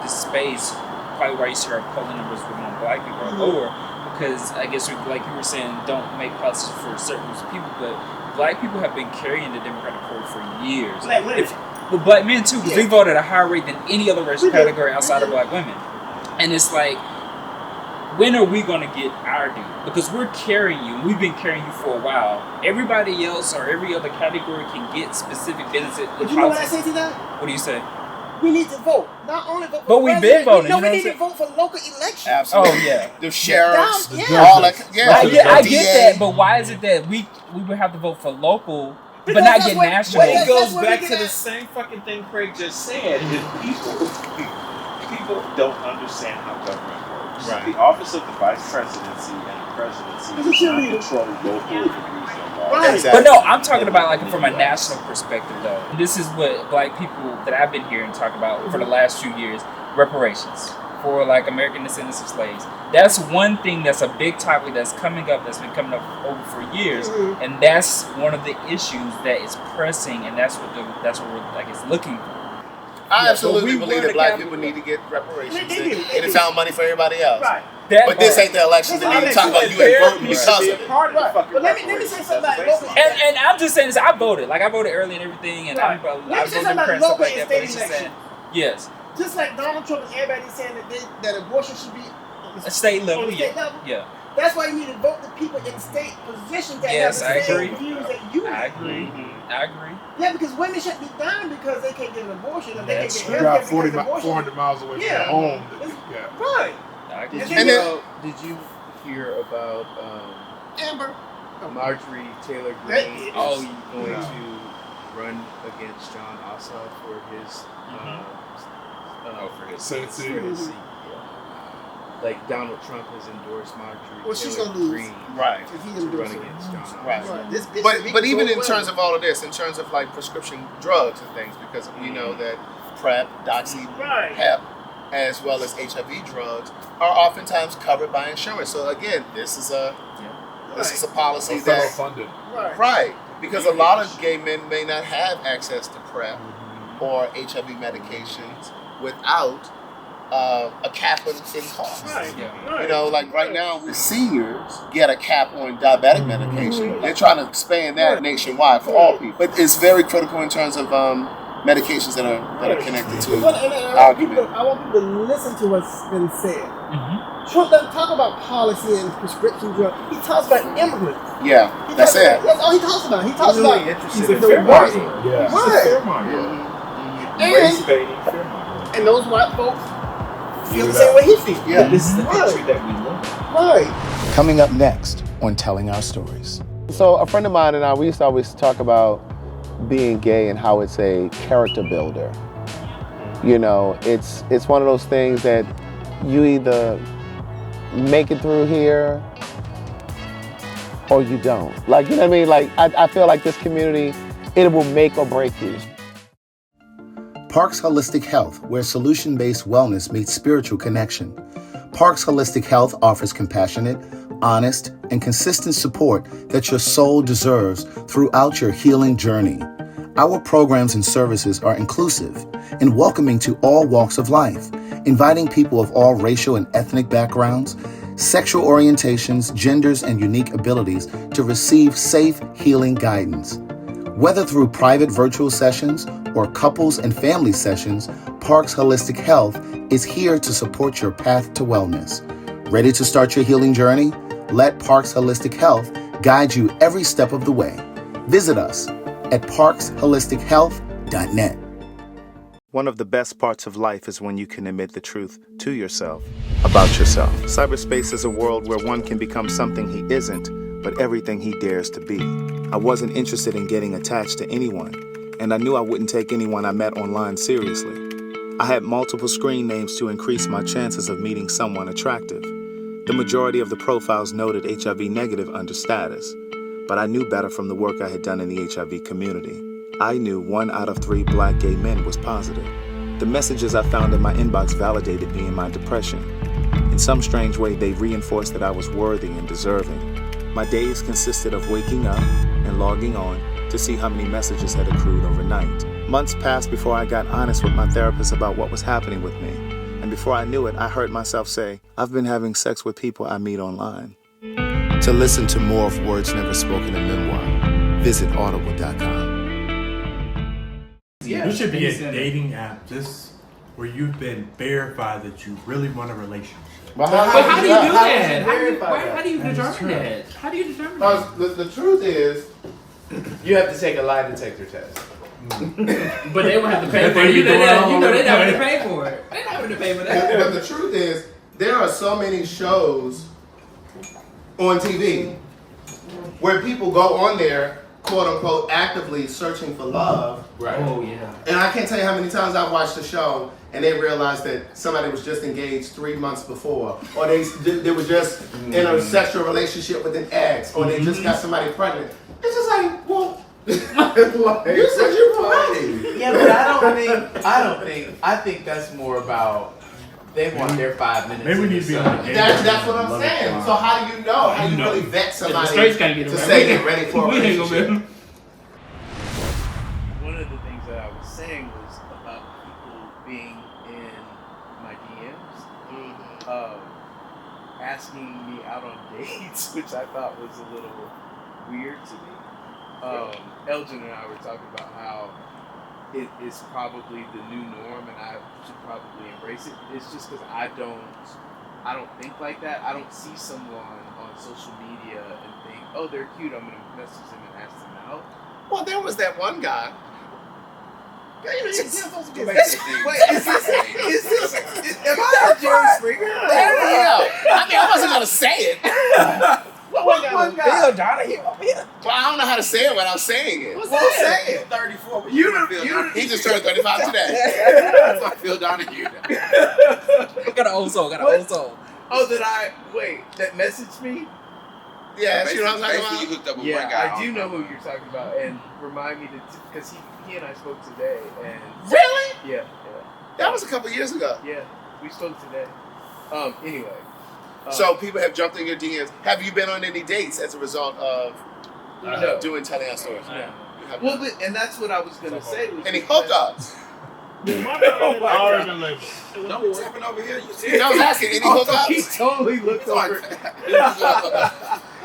this space, probably why you see our polling numbers among black people are lower, because I guess like you were saying, don't make policies for certain groups of people, but black people have been carrying the Democratic Party for years. Black women. But black men too, because we voted at a higher rate than any other racial We did. category outside of black women. And it's like, when are we gonna get our due? Because we're carrying you. We've been carrying you for a while. Everybody else or every other category can get specific benefits. But you know what I say to that? What do you say? We need to vote. Not only vote for But we've president, been voting, No, you know we what need I'm to vote for local elections. Absolutely. Oh yeah. The sheriffs, Yeah. all that. Yeah. I the get DA. that, but why is it that we would have to vote for local, but Because not that's get what- national? what It That's goes where back we to get the at. same fucking thing Craig just said. If people don't understand how government works. Right. The office of the vice presidency and the presidency It's a does not cheerleader. control local and regional laws. Right. Exactly. But no, I'm talking about like from a national perspective though. This is what black people that I've been hearing talk about for the last few years: reparations for like American descendants of slaves. That's one thing that's a big topic that's coming up, that's been coming up over for years, and that's one of the issues that is pressing, and that's what we're like is looking for. I absolutely we believe were that the black capital. people need to get reparations They do. and it's found money for everybody else. Right. That But this part. ain't the election that That's you talk about. You ain't voting because of it. Part of the fucking But let me say something about local. And I'm just saying this. I voted. Like I voted early and everything, and Right. I Let me say voted something about Democrat and stuff local like that. and But state it's just saying, elections. yes, Just like Donald Trump and everybody saying that abortion should be a state level. on the state Yeah, level. yeah. That's why you need to vote the people in state positions that Yes, have I the same agree. views that you I have. agree. I agree. Yeah, because women shouldn't be dying because they can't get an abortion or they can't That's get You health drive care 40 because abortion. 400 miles away from Yeah. your home. It's- Yeah. Right. I agree. And then- Did you hear about Amber. Marjorie Taylor That Greene is- is going to run against John Ossoff for his for his Senate seat. for his seat? Yeah. Like Donald Trump has endorsed Marjorie Well, she's Taylor gonna lose. Greene Right. If he to didn't do run it. against John Ossoff. Right. Right. This bitch But even in well. terms of all of this, in terms of like prescription drugs and things, because we know that PrEP, Doxy, Right. PEP, as well as HIV drugs are oftentimes covered by insurance. So again, this is a policy Federal that funded. right, because a lot of gay men may not have access to PrEP or HIV medications without a cap in cost. Right. Yeah. You know, like right now, the seniors get a cap on diabetic medication. They're trying to expand that nationwide for all people. But it's very critical in terms of medications that are connected to And argument. I want people to listen to what's been said. Mm-hmm. Trump doesn't talk about policy and prescription drugs. He talks about immigrants. Yeah, He that's talks it. about- That's all he talks about. He talks He's really about interested the in fair white- market. Yeah. Right. Race And, baiting, fair market. and those white folks feel the same way he feels. Yeah. This is the Right. country that we live in. Right. Coming up next on Telling Our Stories. So a friend of mine and I, we used to always talk about being gay and how it's a character builder. You know, it's one of those things that you either make it through here or you don't. Like, you know what I mean? Like, I feel like this community, it will make or break you. Parks Holistic Health, where solution-based wellness meets spiritual connection. Parks Holistic Health offers compassionate, honest, and consistent support that your soul deserves throughout your healing journey. Our programs and services are inclusive and welcoming to all walks of life, inviting people of all racial and ethnic backgrounds, sexual orientations, genders, and unique abilities to receive safe healing guidance. Whether through private virtual sessions or couples and family sessions, Parks Holistic Health is here to support your path to wellness. Ready to start your healing journey? Let Parks Holistic Health guide you every step of the way. Visit us at parksholistichealth.net. One of the best parts of life is when you can admit the truth to yourself about yourself. Cyberspace is a world where one can become something he isn't, but everything he dares to be. I wasn't interested in getting attached to anyone, and I knew I wouldn't take anyone I met online seriously. I had multiple screen names to increase my chances of meeting someone attractive. The majority of the profiles noted HIV negative under status, but I knew better from the work I had done in the HIV community. I knew 1 out of 3 black gay men was positive. The messages I found in my inbox validated me in my depression. In some strange way, they reinforced that I was worthy and deserving. My days consisted of waking up and logging on to see how many messages had accrued overnight. Months passed before I got honest with my therapist about what was happening with me. And before I knew it, I heard myself say, I've been having sex with people I meet online. To listen to more of Words Never Spoken in Memoir, visit audible.com. Yeah, there should be a dating app just where you've been verified that you really want a relationship. But how do you do that? How How do you determine that? How do you determine Because that? the truth is, You have to take a lie detector test. But they will have to pay for it. You know that. You know they're not going to pay for it. They're not going to pay for that. but the truth is, there are so many shows on TV where people go on there, quote unquote, actively searching for love. Right. Oh yeah. And I can't tell you how many times I've watched the show and they realized that somebody was just engaged 3 months before, or they were just in a sexual relationship with an ex, or they just got somebody pregnant. It's just like, well, you said you were ready. Yeah, but I think that's more about they want their 5 minutes. Maybe we in need the to be sun. on the That's what I'm saying. So how do you know? How do you really vet somebody to say they're ready for a relationship? One of the things that I was saying was about people being in my DMs, asking me out on dates, which I thought was a little weird to me. Elgin and I were talking about how it is probably the new norm, and I should probably embrace it. It's just because I don't think like that. I don't see someone on social media and think, oh, they're cute, I'm gonna message them and ask them out. Well, there was that one guy. Wait, am I Jerry Springer? Yeah. I mean, I wasn't gonna say it. What one guy? Bill Donahue over here. Well, I don't know how to say it without saying it. Well, say it. 34, but You He just turned 35 today. That's like Phil Donahue. Got an old soul. That messaged me? Yeah, you know what I'm talking Basically, you about? hooked up with Yeah, one guy. I do know who you're talking about, and remind me to, because he and I spoke today, and Really? yeah, That was a couple years ago. yeah, we spoke today. Anyway. So people have jumped in your DMs. Have you been on any dates as a result of No. telling our stories? No. You have Well, not. and that's what I was gonna say. Was Any because- hookups? Already been labeled. Don't be tapping over here. You see I was asking, any He hookups? totally looked over.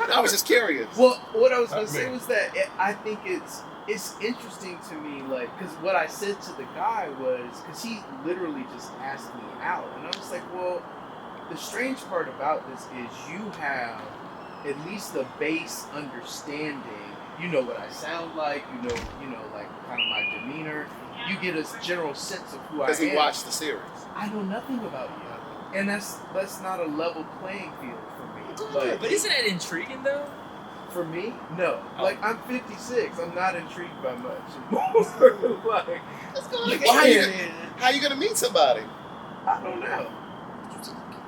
I was just curious. Well, what I was gonna say was that I think it's interesting to me, like, because what I said to the guy was, because he literally just asked me out, and I was like, well, the strange part about this is you have at least the base understanding. You know what I sound like. You know, like kind of my demeanor. You get a general sense of who I am. Because he watched the series. I know nothing about you, and that's not a level playing field for me. Like, But isn't that intriguing though? for me, no. Oh. Like, I'm 56. I'm not intrigued by much. Like, How you gonna meet somebody? I don't know.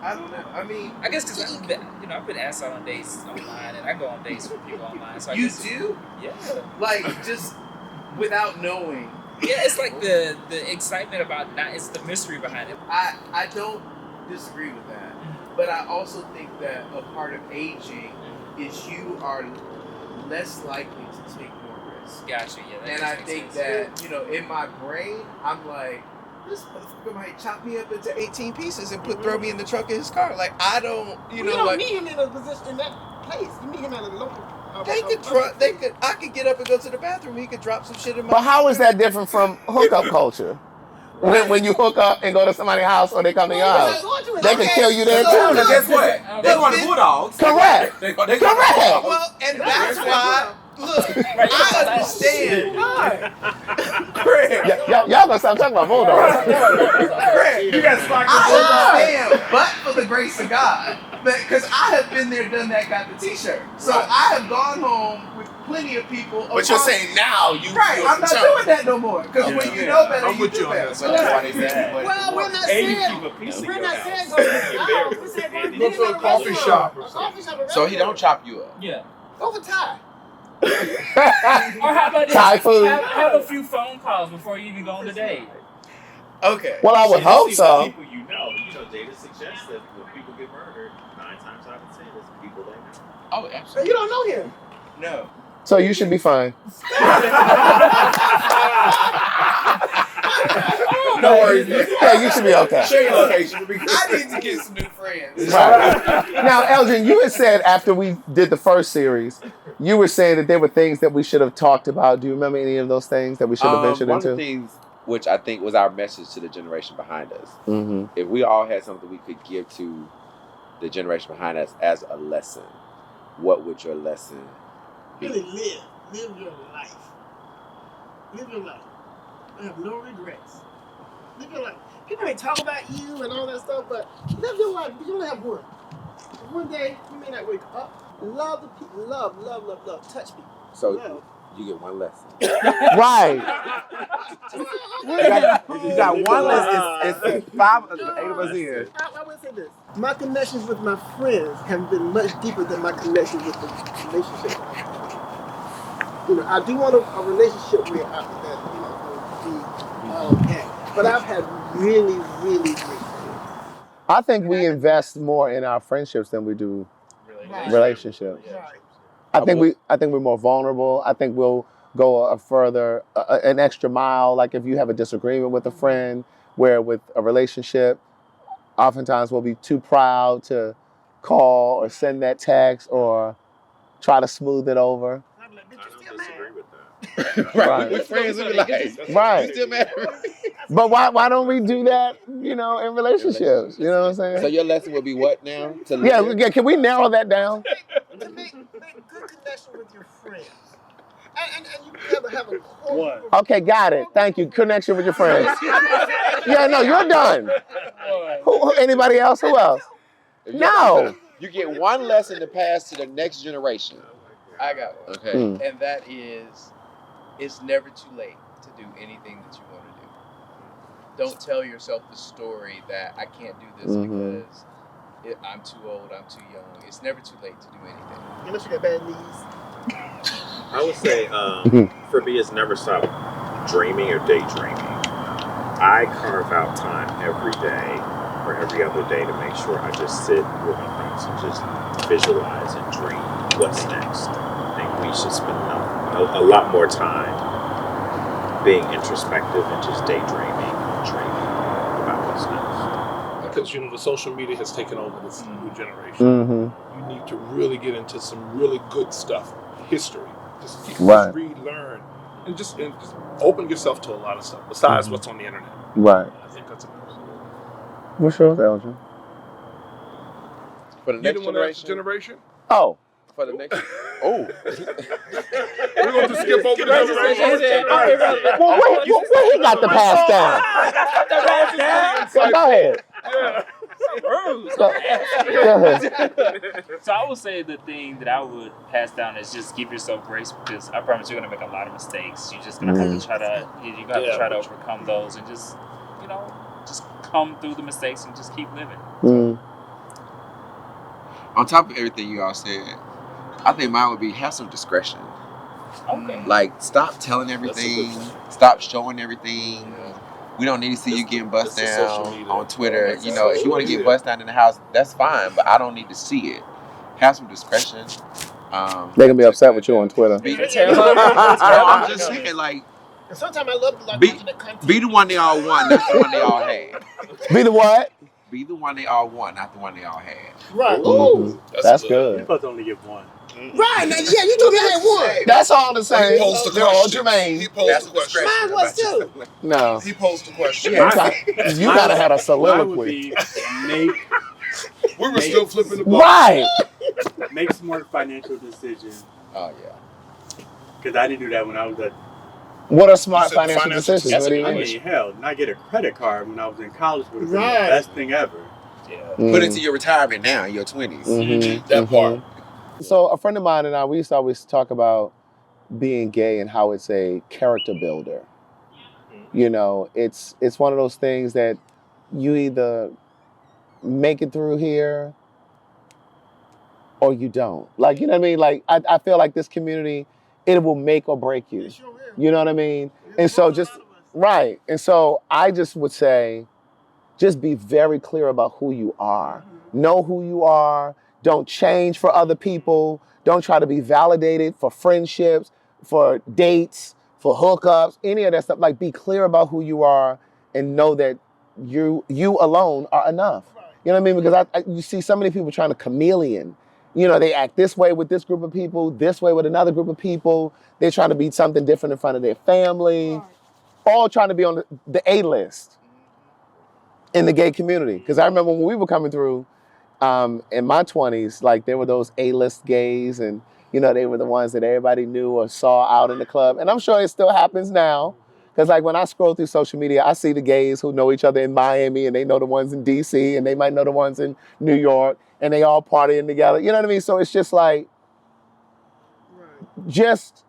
I mean, I guess because I've been asked out on dates online, and I go on dates with people online. So I you guess, do? yeah. Like, just without knowing. Yeah, it's like the excitement about it's the mystery behind it. I don't disagree with that. But I also think that a part of aging is you are less likely to take more risks. Gotcha. Yeah. That And does I make think sense. that, in my brain, I'm like, this motherfucker might chop me up into 18 pieces and throw me in the trunk of his car. Like, I don't, You don't meet him in a position in that place. You meet him at a local. I could get up and go to the bathroom. He could drop some shit in my. But how is that different from hookup culture? When you hook up and go to somebody's house or they come to your house, they can kill you there too. Guess what? They want the Bulldogs. Correct. They Correct. Well, and that's why. Look, I understand. Craig. Y'all gonna stop talking about bulldogs. Craig, You got slack I understand, but for the grace of God. Because I have been there, done that, got the t-shirt. So I have gone home with plenty of people. But you're saying now you right, I'm not doing that no more. Because when you know better, I'm you with do you on better. that. So that's why they say Well, we're not And you saying. keep a piece of We're your not house. saying go to the house. We said Go to a coffee shop or A something. coffee shop. So he don't chop you up. Yeah. Go for Thai. Or how about this? Thai food. Have a few phone calls before you even go on the date. Okay. Well, I would hope so. People data suggests that when people get murdered, 9 times out of 10 it's people they know. Oh, So absolutely. you don't know him. No. So you should be fine. No worries. Yeah, you should be okay. Share your location. I need to get some new friends. Right. Now, Elgin, you had said after we did the first series, you were saying that there were things that we should have talked about. Do you remember any of those things that we should have ventured One into? of the things which I think was our message to the generation behind us. Mm-hmm. If we all had something we could give to the generation behind us as a lesson, what would your lesson be? Really live. Live your life. Live your life. Have no regrets. Live your life. People may talk about you and all that stuff, but live your life. You only have one. One day, you may not wake up. Love the people. Love. Touch people. So Love. you get one lesson. Right. You got one lesson. It's 8 of us here. I would say this. My connections with my friends have been much deeper than my connections with the relationship. I do want a relationship where will be okay. But I've had really, really great friends. I think we invest more in our friendships than we do relationships. Right. I think we're more vulnerable. I think we'll go an extra mile. Like if you have a disagreement with a friend, where with a relationship, oftentimes we'll be too proud to call or send that text or try to smooth it over. I'm like, bitch, I you don't still mad? disagree with that. Right. We're friends. We be like, Right. you still mad? But why don't we do that, in relationships? You know what I'm saying? So your lesson would be what now? To live? Yeah, can we narrow that down? To make good connection with your friends. And you have to have a core. Okay, got it. Thank you. Connection with your friends. Yeah, no, you're done. Anybody else? Who else? No. You get one lesson to pass to the next generation. I got one. Okay. And that is, it's never too late to do anything that you want to do. Don't tell yourself the story that I can't do this because I'm too old, I'm too young. It's never too late to do anything. Unless you got bad knees. I would say for me it's never stop dreaming or daydreaming. I carve out time every day or every other day to make sure I just sit with my thoughts and just visualize and dream what's next. I think we should spend a lot more time being introspective and just daydreaming and dreaming about what's next. Because the social media has taken over this new generation. You need to really get into some really good stuff, history. Just read, learn, and just open yourself to a lot of stuff besides what's on the internet. Right. I think that's important. What's yours, Elgin? For the next generation? Oh. For the next. Oh. We're going to skip over the generation. Well, where he got the pass down? So go ahead. Yeah. Go ahead. So I would say the thing that I would pass down is just give yourself grace because I promise you're gonna make a lot of mistakes. You're just gonna have to try to overcome those and just just come through the mistakes and just keep living. On top of everything you all said, I think mine would be have some discretion. Okay. Like stop telling everything, stop showing everything. We don't need to see you getting bust It's a social down media. on Twitter. It's You a know, if you social want to get media. bust down in the house, that's fine, but I don't need to see it. Have some discretion. They can be upset with you on Twitter. Be, Tell no, her. I'm just saying, like, And sometimes I love like be, watching the content. be the one they all want, not the one they all had. Be the what? Be the one they all want, not the one they all had. Right. Mhm. Ooh. That's You're good. supposed to only get one. Right. Now, yeah, you told me I had one. That's all the same. He posed the They're all question. germane. He posed That's the a question. discretion. Mine was too. No. He posed the question. You kind of had a Mine would soliloquy. be make We were still flipping the ball. Right. make smart financial decisions. Oh, yeah. Because I didn't do that when I was at. What are smart said financial financial decisions? decisions. What do you I mean? mean, hell, not get a credit card when I was in college would have been Right. the best thing ever. Yeah. Put it to your retirement now, in your 20s. That part. So a friend of mine and I, we used to always talk about being gay and how it's a character builder. You know, it's one of those things that you either make it through here or you don't. Like, you know what I mean? Like, I feel like this community, it will make or break you. It sure will. You know what I mean? It's And so brought a just, lot of us. right. And so I just would say, just be very clear about who you are. Know who you are. Don't change for other people. Don't try to be validated for friendships, for dates, for hookups, any of that stuff. Like, be clear about who you are and know that you alone are enough. You know what I mean? Because you see so many people trying to chameleon. You know, they act this way with this group of people, this way with another group of people. They're trying to be something different in front of their family. All trying to be on the A-list in the gay community. Because I remember when we were coming through in my 20s, like there were those A-list gays and, you know, they were the ones that everybody knew or saw out in the club. And I'm sure it still happens now. Because like when I scroll through social media, I see the gays who know each other in Miami and they know the ones in DC and they might know the ones in New York and they all partying together. You know what I mean? So it's just like, just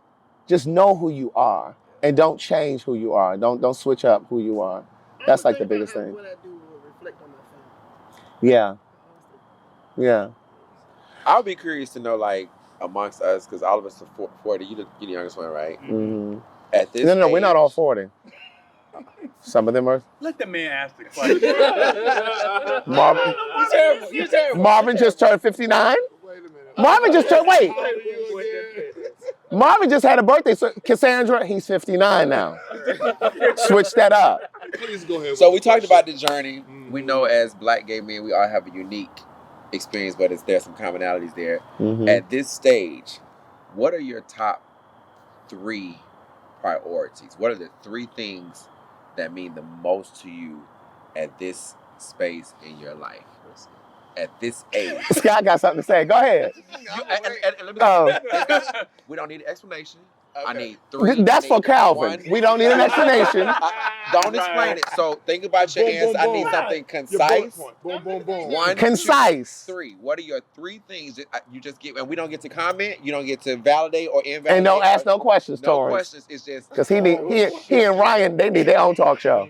know who you are and don't change who you are. Don't switch up who you are. That's like the biggest thing. What I do will reflect on my family. Yeah. Yeah. I would be curious to know, like, amongst us, because all of us are 40. You're the youngest one, right? Mm-hmm. At this No, age, we're not all 40. Some of them are. Let the man ask the question. Marvin, You're terrible. Marvin just turned 59? Marvin just turned, wait. Marvin just had a birthday. So Cassandra, he's 59 now. Switch that up. Please go ahead. So we talked about the journey. We know as Black gay men, we all have a unique experience, but there's some commonalities there. Mm-hmm. At this stage, what are your top 3 priorities? What are the 3 things that mean the most to you at this space in your life? At this age. Scott got something to say. Go ahead. And let me we don't need an explanation. Okay. I need 3. That's for Calvin. 1. We don't need an explanation. Don't explain it. So think about your answer. I need something concise. Boom, boom, boom. 1, Concise. 2, 3. What are your 3 things that you just get? And we don't get to comment. You don't get to validate or invalidate. And don't ask no questions, No Torrance. questions. It's just Because he and Ryan, they need their own talk show.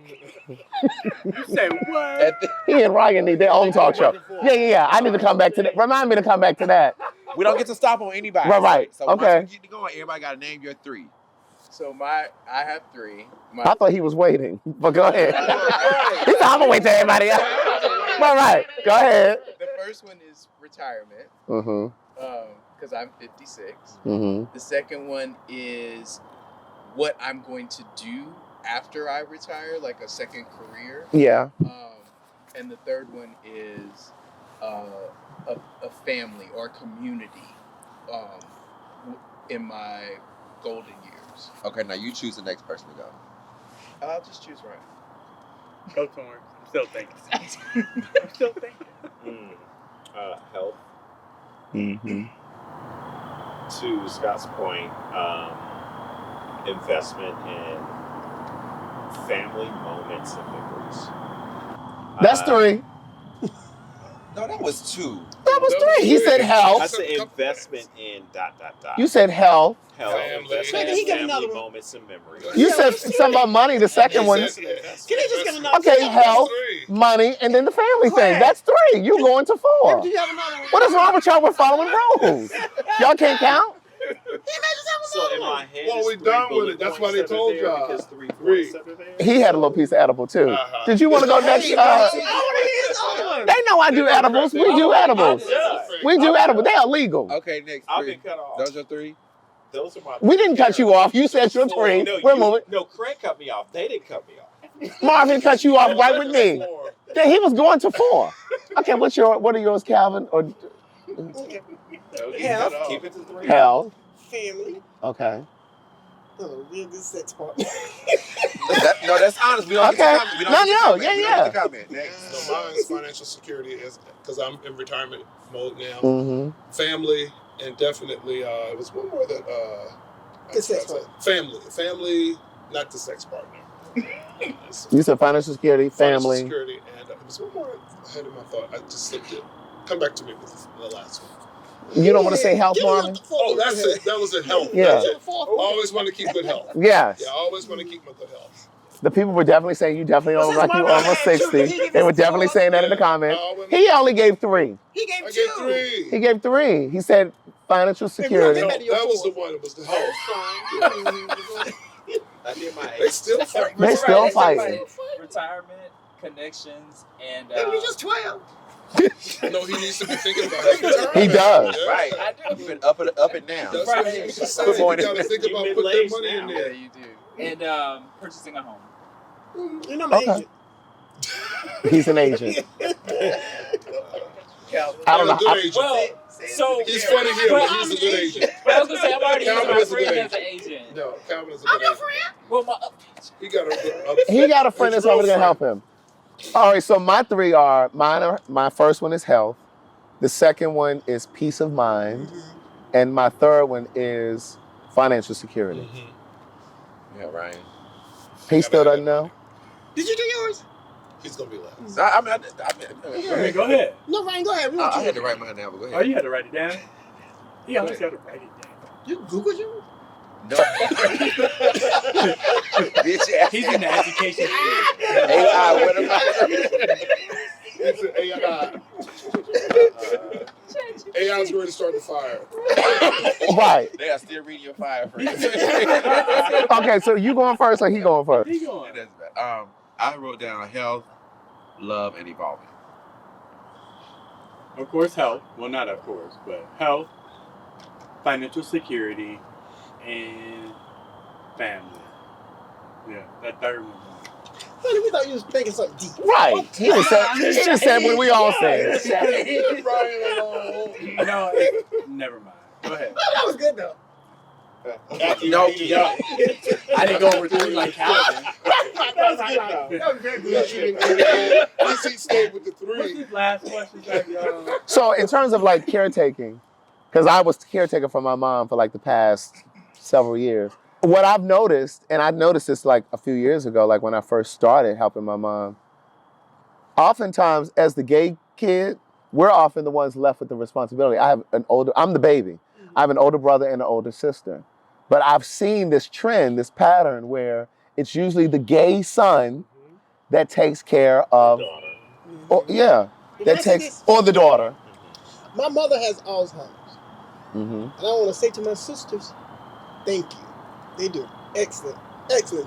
You say what? He and Ryan need their own talk show. Yeah. I need to come back to that. Remind me to come back to that. we don't get to stop on anybody. Right. So Okay. once we get to going, everybody got to name your 3. So I have 3. I thought he was waiting, but go ahead. He said, I'm going to wait till everybody else. All right, go ahead. The first one is retirement, Mm-hmm. because I'm 56. Mm-hmm. The second one is what I'm going to do after I retire, like a second career. Yeah. And the third one is a family or community in my golden years. Okay, now you choose the next person to go. I'll just choose Ryan. Go Torrance. I'm still thinking. Health. Mm-hmm. To Scott's point, investment in family moments and memories. That's 3. No, that was 2. That was 3. He said I health. said investment in ... You said health. Health, investment Can he in give family another one? moments and memories. You said something about money, the second one. Can he just get another? Okay, health, money, and then the family thing. That's 3. You going to 4. Do you have another one? What is wrong with y'all with following rules? Y'all can't count? He may just have So another in one. my head, Well, it's we 3 done with bullet it. That's points why they that are told there y'all. Because 3 3. He had a little piece of edible too. Uh-huh. Did you want to go next? They know I do edibles. We do edibles. We do edibles. They are legal. Okay, next 3. I've been cut off. Those are 3. Those are my. We didn't cut you off. You said your 3. We're moving. No, Craig cut me off. They didn't cut me off. Marvin cut you off right with me. Then he was going to 4. Okay, what are yours, Calvin? Or Health. Keep it to 3. health? Family. Okay. Oh, real good sex partner. No, that's honest. We don't Okay. get to comment. We don't No, get to no, comment. yeah, We yeah. don't get to comment. Next. So mine's financial security is because I'm in retirement mode now. Mm-hmm. Family, and definitely it was one more that Good sex partner. family, not the sex partner. You said financial security, Financial family. security, and it was one more ahead of my thought. I just slipped it. Come back to me with the last one. You don't want to say health, Marvin? Oh, that's it. That was a health. Yeah. That's it. Always want to keep good health. Yes. Yeah, I always want to keep my good health. The people were definitely saying you definitely don't look like you almost 60. They were definitely saying that in the comments. He only gave 3. He gave I 2. gave 3. He gave 3. He said financial security. No, that was the one. It was the health. I did my They still fight. They still fighting. Retirement, connections, and You're just 12. No, he needs to be thinking about his retirement. He does. Yeah. Right. I do. You've been up and down. That's Right. what he should say. Good You morning. got to think about You putting that middle-aged money in now. there. you do. And purchasing a home. You're not my Okay. agent. He's an agent. Calvin. I don't know. Good agent. Well, so He's funny here, but he's a good agent. But I was gonna say I'm already using Calvin my is a friend good as an agent. No, Calvin is a I'm good your agent. friend. Well, He got a He got a friend his that's always real gonna help him. All right, so my 3 are my first one is health, the second one is peace of mind, and my third one is financial security. Yeah, Ryan. He still doesn't know. Did you do yours? He's gonna be last. I mean, Go ahead. No, Ryan, go ahead. We want I you. had to write mine down, but go Oh, ahead. you had to write it down? He always got to write it down. You Googled you? No. Bitch ass. He's in the education field. AI, what am I? It's an AI. AI's ready to start the fire. Right. They are still reading your fire first. Okay, so you going first or he going first? He going. That's bad. I wrote down health, love, and evolving. Of course, health. Well, not of course, but health, financial security, and family. Yeah, that third one. Honey, we thought you was thinking something deep. Right. He just said what we all said. No, never mind. Go ahead. That was good though. No, I didn't go over 3 like Calvin. That was good. That was very good. At least he stayed with the What's 3. this last question, y'all? So in terms of like caretaking, because I was caretaker for my mom for like the past several years. What I've noticed, and I noticed this like a few years ago, like when I first started helping my mom, oftentimes as the gay kid, we're often the ones left with the responsibility. I'm the baby. I have an older brother and an older sister. But I've seen this trend, this pattern where it's usually the gay son that takes care of, or the daughter. My mother has Alzheimer's. Mm-hmm. And I want to say to my sisters, thank you. They do an excellent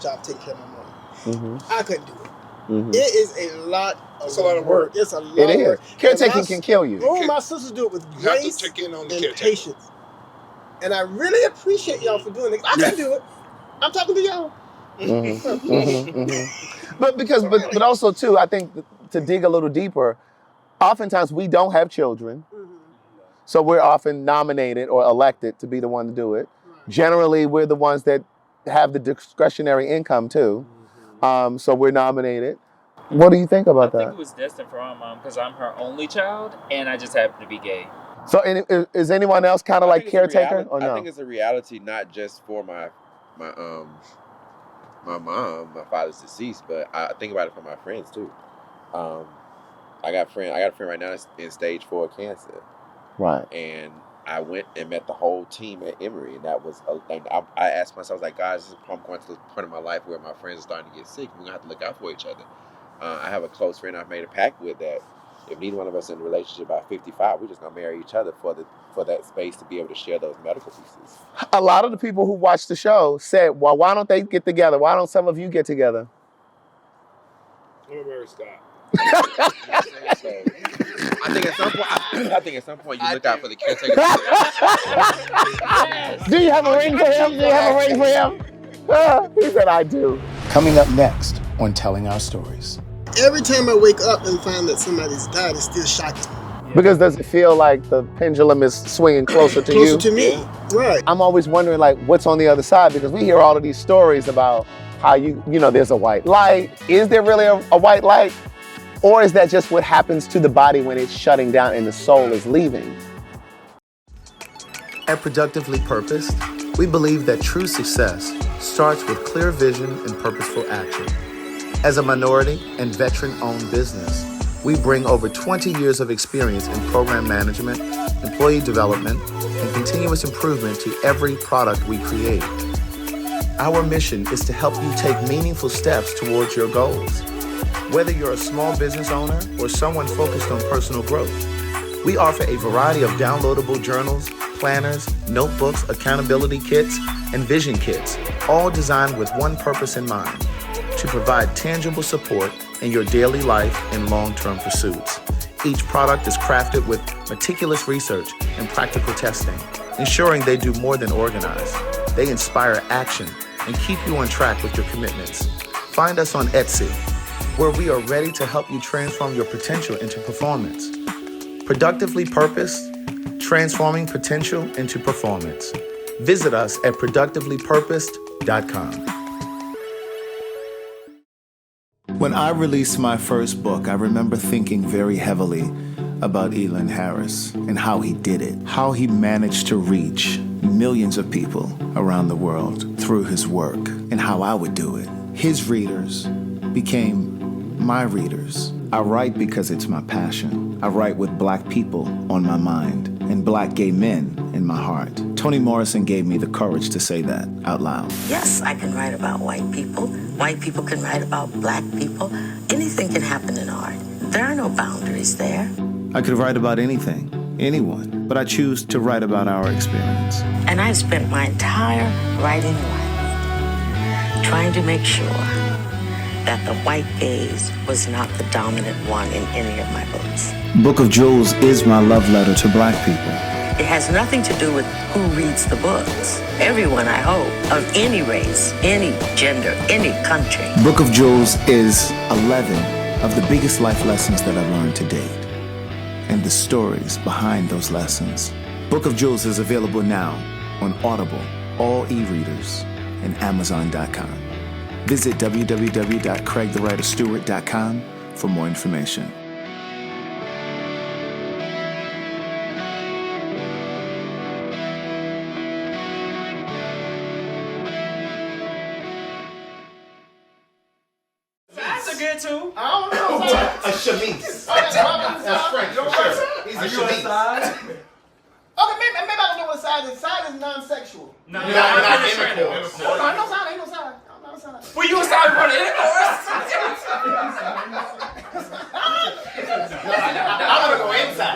job taking care of my mom. Mm-hmm. I couldn't do it. Mm-hmm. It is a lot of It's a lot of work. It's a lot It of is. work. Caretaking can kill you. Oh, my sisters do it with You have to grace check in on the and caretaker. patience. And I really appreciate y'all for doing it. I can do it. I'm talking to y'all. Mm-hmm. Mm-hmm. Mm-hmm. But also too, I think to dig a little deeper, oftentimes we don't have children, so we're often nominated or elected to be the one to do it. Generally, we're the ones that have the discretionary income too, so we're nominated. What do you think about I that? think it was destined for my mom because I'm her only child, and I just happen to be gay. So is anyone else kind of like caretaker or no? I think it's a reality not just for my mom. My father's deceased, but I think about it for my friends too. I got a friend right now that's in stage 4 cancer. Right. And I went and met the whole team at Emory, and that was. And I asked myself, like, guys, I'm going to the point of my life where my friends are starting to get sick. We're gonna have to look out for each other. I have a close friend I've made a pact with that If neither one of us in a relationship by 55, we're just gonna marry each other for that space to be able to share those medical pieces. A lot of the people who watched the show said, well, why don't they get together? Why don't some of you get together? I'm gonna marry Scott. So, I think at some point you look out for the caretaker. Do you have a ring for him? Do you have a ring for him? He said, I do. Coming up next on Telling Our Stories. Every time I wake up and find that somebody's died, it's still shocking. Because does it feel like the pendulum is swinging closer to you? Closer to me, right. I'm always wondering, like, what's on the other side? Because we hear all of these stories about how there's a white light. Is there really a white light? Or is that just what happens to the body when it's shutting down and the soul is leaving? At Productively Purposed, we believe that true success starts with clear vision and purposeful action. As a minority and veteran-owned business, we bring over 20 years of experience in program management, employee development, and continuous improvement to every product we create. Our mission is to help you take meaningful steps towards your goals. Whether you're a small business owner or someone focused on personal growth, we offer a variety of downloadable journals, planners, notebooks, accountability kits, and vision kits, all designed with one purpose in mind: to provide tangible support in your daily life and long-term pursuits. Each product is crafted with meticulous research and practical testing, ensuring they do more than organize. They inspire action and keep you on track with your commitments. Find us on Etsy, where we are ready to help you transform your potential into performance. Productively Purposed, transforming potential into performance. Visit us at productivelypurposed.com. When I released my first book, I remember thinking very heavily about Elon Harris and how he did it, how he managed to reach millions of people around the world through his work, and how I would do it. His readers became my readers. I write because it's my passion. I write with Black people on my mind and Black gay men in my heart. Toni Morrison gave me the courage to say that out loud. Yes, I can write about white people. White people can write about Black people. Anything can happen in art. There are no boundaries there. I could write about anything, anyone, but I choose to write about our experience. And I've spent my entire writing life trying to make sure that the white gaze was not the dominant one in any of my books. Book of Jewels is my love letter to Black people. It has nothing to do with who reads the books. Everyone, I hope, of any race, any gender, any country. Book of Jewels is 11 of the biggest life lessons that I've learned to date, and the stories behind those lessons. Book of Jewels is available now on Audible, all e-readers, and Amazon.com. Visit www.craigthewriterstewart.com for more information. That's a good too. I don't know. A chemise. That's French for sure. He's a chemise. Okay, maybe I don't know what side is. Side is non-sexual. No, Not No, intercourse. ain't no side. Ain't no side. I'm not a side. Well, you a side for the intercourse. I want to go inside.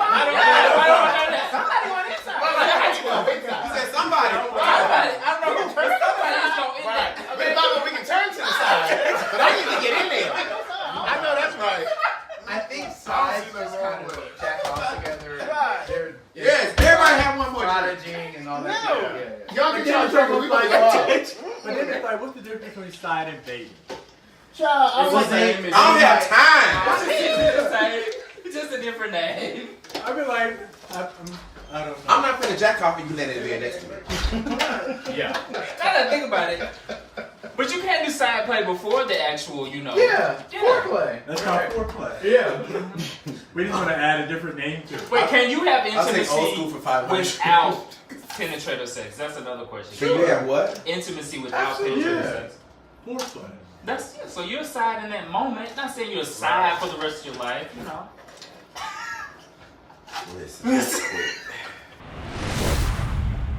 Somebody going inside. He said somebody. I don't know. Somebody is going in there. We can turn to the side, but I need to get in there. I know that's right. I think sides just kind of jack off together. They're Yes, everybody have one more drink. prodigying and all that. No. Yeah. Y'all can tell the we gonna go out. But then it's like, what's the difference between side and baby? Child, I was I don't have time. It's just a different name. I mean, like, I don't know. I'm not finna jack off and you let it be next to me. Yeah. Now that I think about it. But you can't do side play before the actual, Yeah, foreplay. That's not foreplay. Yeah. We just want to add a different name to it. Wait, can you have I'll take old school intimacy for 500. without penetrative sex? That's another question. Can you have what? Intimacy without Absolutely. penetrative Yeah. sex. Foreplay. That's so you're a side in that moment. Not saying you're a side for the rest of your life,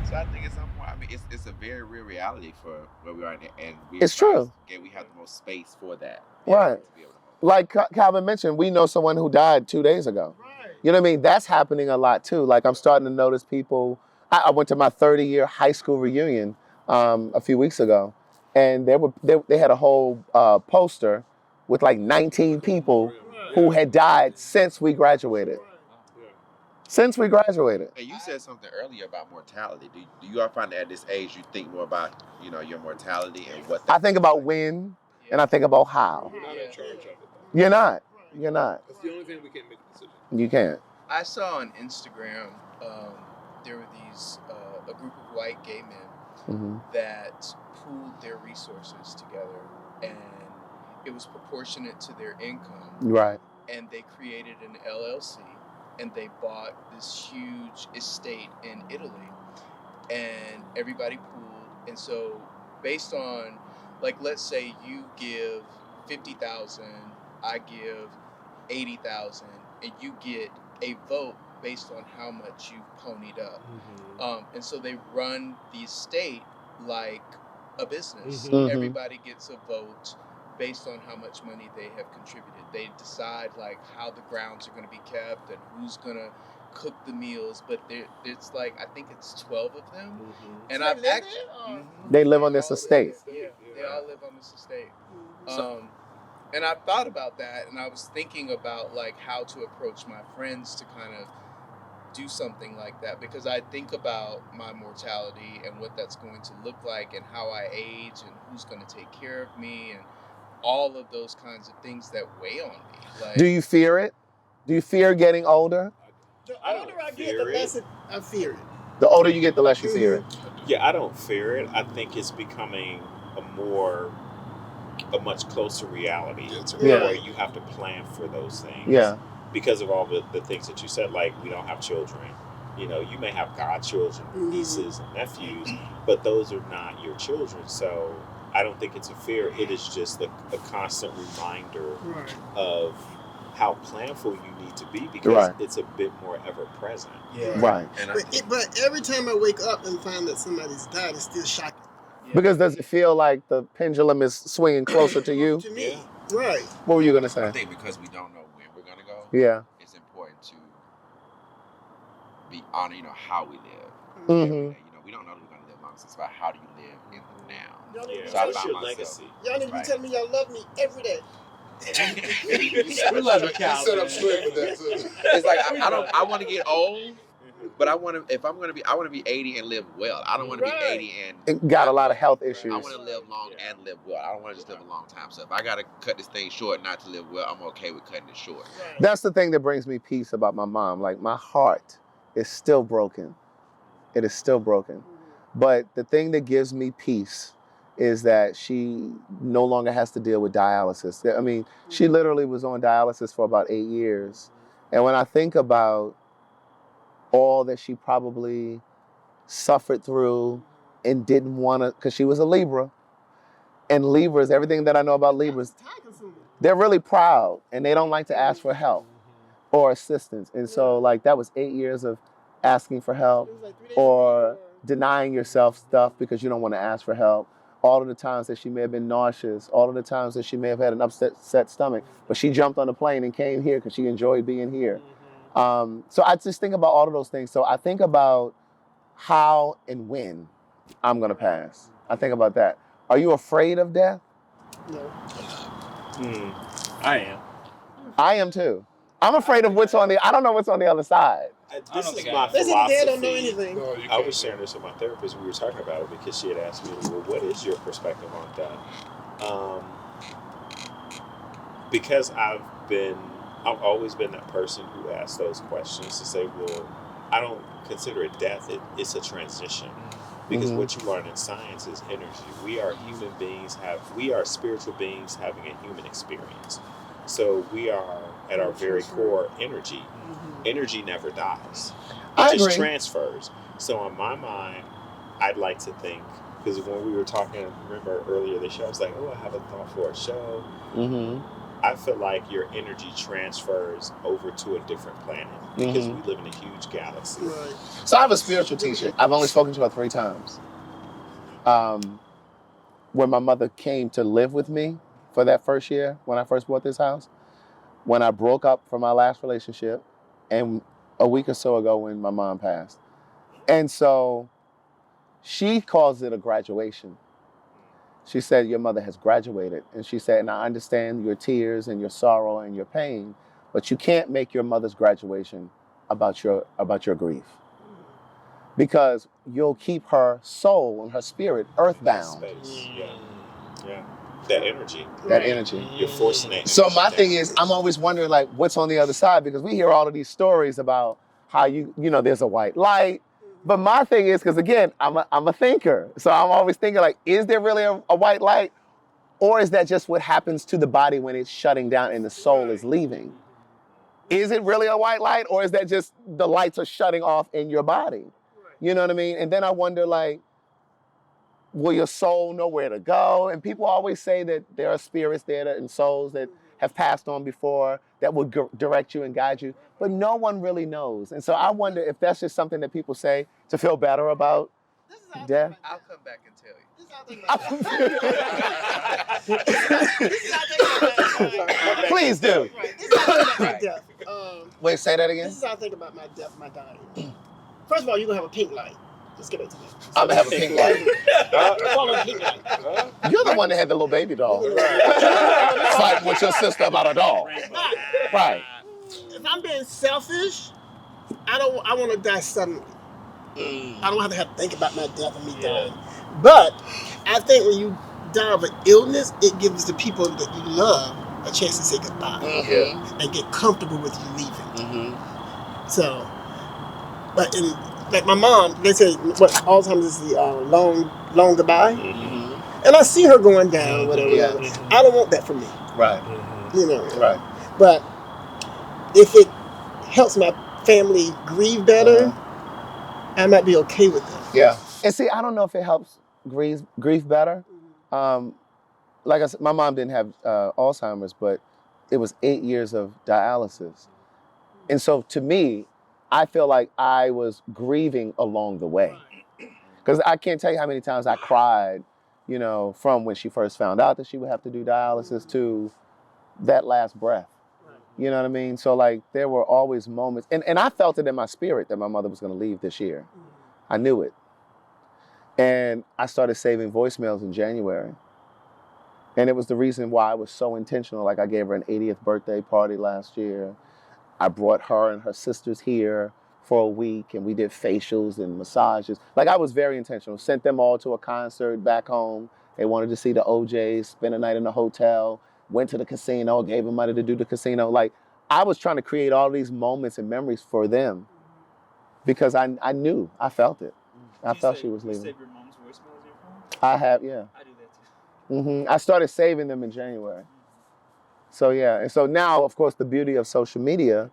So I think at some point, I mean, it's a very real reality for where we are, and It's true. Again, we have the most space for that. Right. To be able to like Calvin mentioned, we know someone who died 2 days ago. Right. You know what I mean? That's happening a lot too. Like I'm starting to notice people. I went to my 30-year high school reunion a few weeks ago, and they had a whole poster with like 19 people who had died since we graduated. Since we graduated. And you said something earlier about mortality. Do you all find that at this age you think more about, your mortality and what I think about when, and I think about how. You're not in charge of it. You're not. You're not. That's the only thing we can't make a decision. You can't. I saw on Instagram there were these a group of white gay men that pooled their resources together, and it was proportionate to their income. Right. And they created an LLC, and they bought this huge estate in Italy, and everybody pooled. And so, based on, like, let's say you give 50,000, I give 80,000, and you get a vote based on how much you've ponied up. And so they run the estate like a business. Everybody gets a vote based on how much money they have contributed. They decide like how the grounds are going to be kept and who's going to cook the meals. But it's like, I think it's 12 of them. And I've actually... They live on this estate. Yeah, they all live on this estate. And I thought about that, and I was thinking about like how to approach my friends to kind of do something like that, because I think about my mortality and what that's going to look like and how I age and who's going to take care of me and all of those kinds of things that weigh on me. Like, Do you fear it? Do you fear getting older? The older I get, the less I fear it. The older you get, the less you fear it. Yeah, I don't fear it. I think it's becoming a much closer reality where you have to plan for those things. Yeah. Because of all the things that you said, like we don't have children. You may have godchildren, nieces, and nephews, but those are not your children. So I don't think it's a fear. It is just a constant reminder of how planful you need to be, because it's a bit more ever present. Yeah. Right. But every time I wake up and find that somebody's died, it's still shocking. Because does it feel like the pendulum is swinging closer to you? To me. Right. What were you going to say? I think because we don't know when we're going to go, it's important to be on, how we live. We don't know that we're going to live long, so it's about how do you live in the now. Yeah. So What's your legacy? Y'all need to be telling me y'all love me every day. We love you, Calvin. Set up straight with that too. It's like I want to get old, but I want to be 80 and live well. I don't want to be 80 and got a lot of health issues. I want to live long and live well. I don't want to just live a long time. So if I got to cut this thing short not to live well, I'm okay with cutting it short. That's the thing that brings me peace about my mom. Like, my heart is still broken. It is still broken. But the thing that gives me peace is that she no longer has to deal with dialysis. I mean, she literally was on dialysis for about 8 years. And when I think about all that she probably suffered through and didn't want to, because she was a Libra. And Libras, everything that I know about Libras, they're really proud and they don't like to ask for help or assistance. And so like that was 8 years of asking for help or denying yourself stuff because you don't want to ask for help. All of the times that she may have been nauseous, all of the times that she may have had an upset stomach, but she jumped on a plane and came here because she enjoyed being here. So I just think about all of those things. So I think about how and when I'm going to pass. I think about that. Are you afraid of death? No. I am. I am too. I'm afraid of I don't know what's on the other side. This is my They philosophy. don't know anything. I was sharing this with my therapist. We were talking about it because she had asked me, well, what is your perspective on death? Because I've always been that person who asks those questions to say, well, I don't consider it death. It's a transition. Because what you learn in science is energy. We are human beings, we are spiritual beings having a human experience. So we are, at our very core, energy. Energy never dies. It just transfers. So in my mind, I'd like to think, because when we were talking, remember earlier this show, I was like, I have a thought for a show. I feel like your energy transfers over to a different planet because we live in a huge galaxy. Right. So I have a spiritual teacher. I've only spoken to her 3 times. When my mother came to live with me for that first year when I first bought this house, when I broke up from my last relationship, and a week or so ago when my mom passed. And so she calls it a graduation. She said, your mother has graduated. And she said, and I understand your tears and your sorrow and your pain, but you can't make your mother's graduation about your grief. Because you'll keep her soul and her spirit earthbound. Yeah. That energy. That energy. You're forcing it. So my thing is, I'm always wondering, like, what's on the other side? Because we hear all of these stories about how there's a white light. But my thing is, because again, I'm a thinker. So I'm always thinking, like, is there really a white light? Or is that just what happens to the body when it's shutting down and the soul is leaving? Is it really a white light? Or is that just the lights are shutting off in your body? You know what I mean? And then I wonder, like, will your soul know where to go? And people always say that there are spirits there and souls that have passed on before that will direct you and guide you. But no one really knows. And so I wonder if that's just something that people say to feel better about death. I'll come back and tell you. Please do. Right. This is how I think about my death. Wait, say that again? This is how I think about my death, my dying. First of all, you're going to have a pink light. Let's get back to that. I'm going to have a pink light. Follow a pink light. You're the one that had the little baby doll. Fighting with your sister about a doll. Right. If I'm being selfish, I want to die suddenly. I don't have to think about my death and me dying. But I think when you die of an illness, it gives the people that you love a chance to say goodbye and get comfortable with you leaving. So, but like my mom, they say what Alzheimer's is the long goodbye, and I see her going down, whatever. I don't want that for me. Right. Right. But if it helps my family grieve better, I might be okay with it. Yeah. And see, I don't know if it helps grief better. Like I said, my mom didn't have Alzheimer's, but it was 8 years of dialysis. And so to me, I feel like I was grieving along the way. Because I can't tell you how many times I cried, from when she first found out that she would have to do dialysis to that last breath. You know what I mean? So like there were always moments, and I felt it in my spirit that my mother was going to leave this year. I knew it. And I started saving voicemails in January. And it was the reason why I was so intentional. Like I gave her an 80th birthday party last year. I brought her and her sisters here for a week and we did facials and massages. Like I was very intentional. Sent them all to a concert back home. They wanted to see the OJs, spend a night in the hotel, went to the casino, gave them money to do the casino. Like I was trying to create all these moments and memories for them because I knew, I felt it. I felt she was leaving. You save your mom's voicemails on your phone? I have, yeah. I do that too. I started saving them in January. So yeah, and so now, of course, the beauty of social media,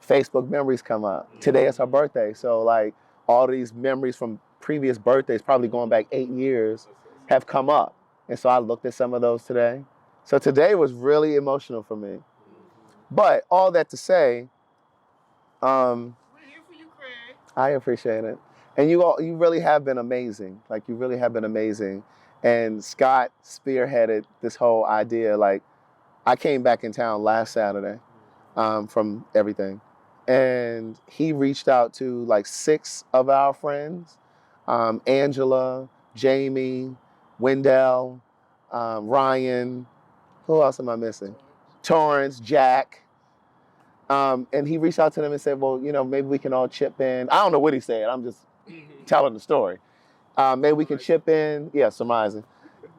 Facebook memories come up. Today is her birthday, so like all these memories from previous birthdays, probably going back 8 years, have come up. And so I looked at some of those today. So today was really emotional for me. But all that to say, We're here for you, Craig. I appreciate it. And you really have been amazing. Like you really have been amazing. And Scott spearheaded this whole idea. Like I came back in town last Saturday from everything. And he reached out to like 6 of our friends, Angela, Jamie, Wendell, Ryan, who else am I missing? Torrance, Jack. And he reached out to them and said, well, maybe we can all chip in. I don't know what he said. I'm just telling the story. Maybe we can chip in. Yeah, surmising.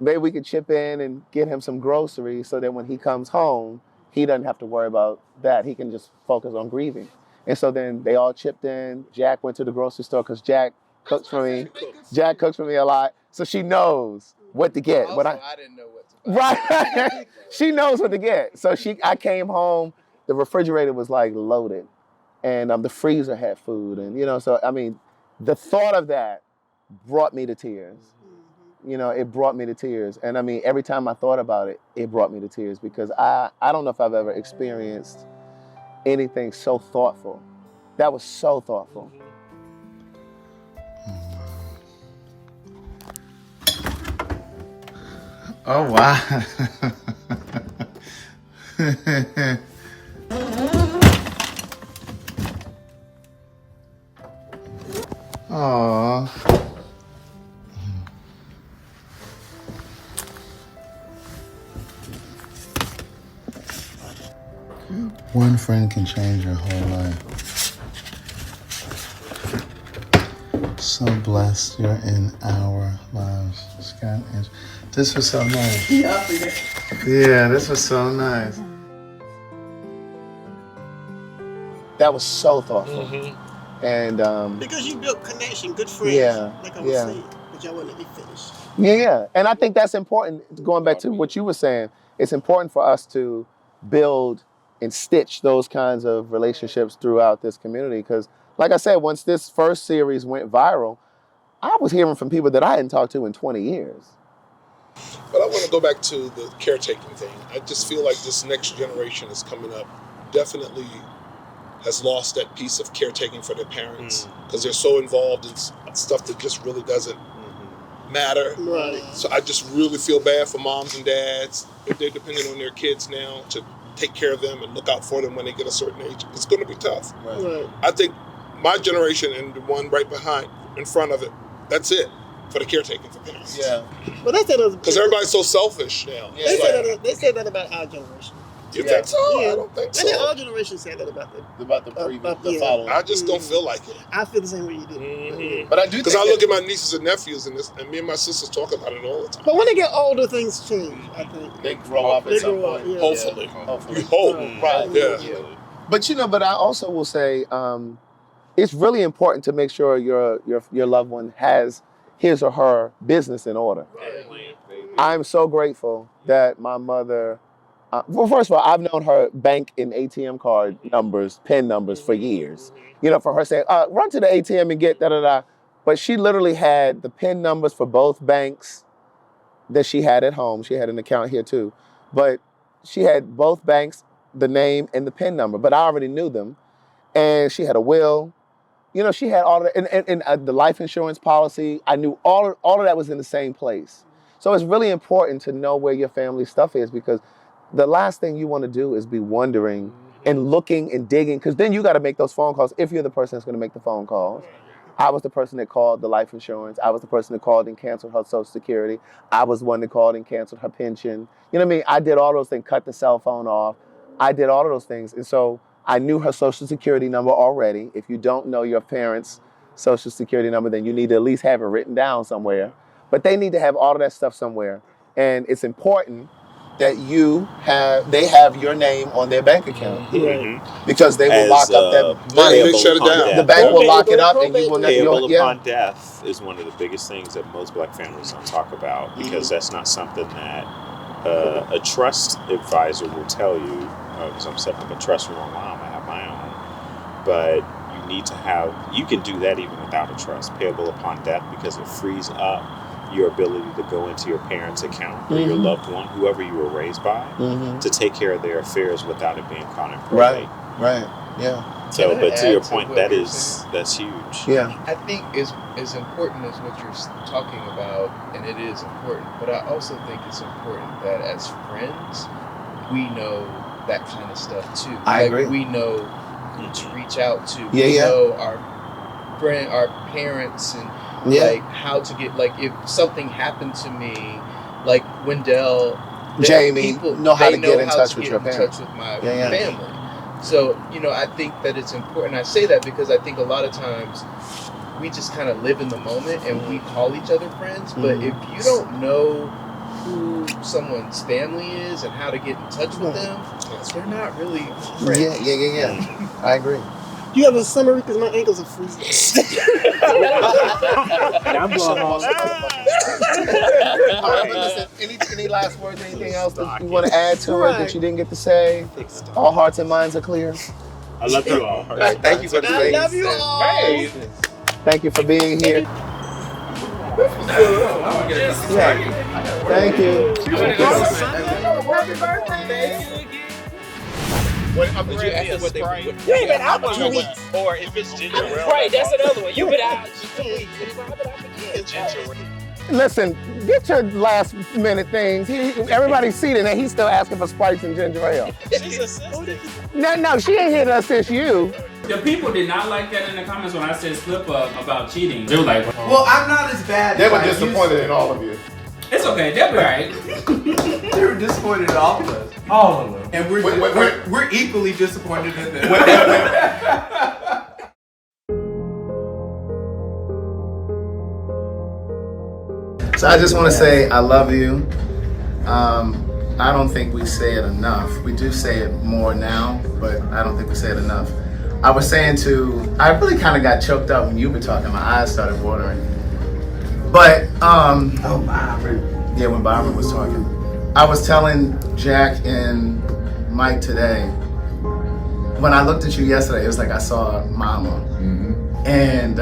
Maybe we can chip in and get him some groceries so that when he comes home, he doesn't have to worry about that. He can just focus on grieving. And so then they all chipped in. Jack went to the grocery store because Jack cooks for me. Jack cooks for me a lot. So she knows what to get. Also, I didn't know what to buy. Right. She knows what to get. So I came home, the refrigerator was like loaded. And the freezer had food. And, so, I mean, the thought of that brought me to tears. It brought me to tears. And I mean, every time I thought about it, it brought me to tears because I don't know if I've ever experienced anything so thoughtful. That was so thoughtful. Oh, wow. Aww. One friend can change your whole life. So blessed you're in our lives, Scott. This was so nice. Yeah, this was so nice. That was so thoughtful. And because you built connection, good friends. Yeah, like I was yeah. saying, but y'all wouldn't let me finish. Yeah, and I think that's important. Going back to what you were saying, it's important for us to build and stitch those kinds of relationships throughout this community. Because, like I said, once this first series went viral, I was hearing from people that I hadn't talked to in 20 years. But I want to go back to the caretaking thing. I just feel like this next generation is coming up definitely has lost that piece of caretaking for their parents because they're so involved in stuff that just really doesn't matter. Right. So I just really feel bad for moms and dads if they're dependent on their kids now to take care of them and look out for them when they get a certain age. It's going to be tough. Right. I think my generation and the one right behind, in front of it, that's it for the caretaking for parents. Yeah. But they said because everybody's so selfish now. Yeah. They said that about our generation. You think so? Yeah. I don't think so. I think all generations said that about the following. I just don't feel like it. I feel the same way you do. But I do because I look at my nieces and nephews and me and my sisters talk about it all the time. But when they get older, things change. I think they grow up at some point. Yeah. Hopefully. Hopefully. You hope. Right. Yeah. But I also will say, it's really important to make sure your loved one has his or her business in order. I'm so grateful that my mother. Well, first of all, I've known her bank and ATM card numbers, PIN numbers for years. You know, for her saying, run to the ATM and get da-da-da. But she literally had the PIN numbers for both banks that she had at home. She had an account here too. But she had both banks, the name and the PIN number. But I already knew them. And she had a will. You know, she had all of that. And the life insurance policy, I knew all of that was in the same place. So it's really important to know where your family stuff is because the last thing you want to do is be wondering and looking and digging, because then you got to make those phone calls if you're the person that's going to make the phone calls. I was the person that called the life insurance. I was the person that called and canceled her Social Security. I was one that called and canceled her pension. You know what I mean? I did all those things, cut the cell phone off. I did all of those things. And so I knew her Social Security number already. If you don't know your parents' Social Security number, then you need to at least have it written down somewhere. But they need to have all of that stuff somewhere. And it's important that they have your name on their bank account because they will lock up that money. They shut it down. The bank will lock it up, and you will not. Payable upon death is one of the biggest things that most Black families don't talk about because that's not something that a trust advisor will tell you. Because I'm setting up a trust for my mom, I have my own, but you need to have. You can do that even without a trust, payable upon death, because it frees up your ability to go into your parents' account or your loved one, whoever you were raised by, to take care of their affairs without it being caught in probate. Right. Yeah. So, but to your point, that's huge. Yeah. I think is important as what you're talking about, and it is important. But I also think it's important that as friends, we know that kind of stuff too. I agree. We know who to reach out to. Yeah, we know our parents and. Like how to get, like if something happened to me, like Wendell, Jamie, know how to get in touch with your touch parents. with my family. So, I think that it's important. I say that because I think a lot of times we just kind of live in the moment and we call each other friends. But if you don't know who someone's family is and how to get in touch with them, they're not really friends. Yeah. I agree. Do you have a summary? Because my ankles are freezing. I'm going home. All right, listen, any last words, anything else that you want to add to it that you didn't get to say? All hearts and minds are clear. I love you all. Thank you for the I love you all. Hey. Thank you for being here. Thank you. Happy birthday. You ain't been out for 2 weeks. Or if it's ginger ale. Right, that's another one. You've been out 2 weeks. Ginger ale. Listen, get your last minute things. Everybody's seated and he's still asking for Sprites and ginger ale. She's assistant. No, she ain't here to assist you. The people did not like that in the comments when I said slip up about cheating. They were like, Well, I'm not as bad. They as were I used disappointed to. in all of you. it's okay, they'll be alright. They were disappointed in all of us. All of them. And we're equally disappointed in them. So I just want to say I love you. I don't think we say it enough. We do say it more now, but I don't think we say it enough. I was saying I really kind of got choked up when you were talking. My eyes started watering. But, Oh, Byron. yeah, when Byron was talking. I was telling Jack and Mike today, when I looked at you yesterday, it was like I saw Mama. And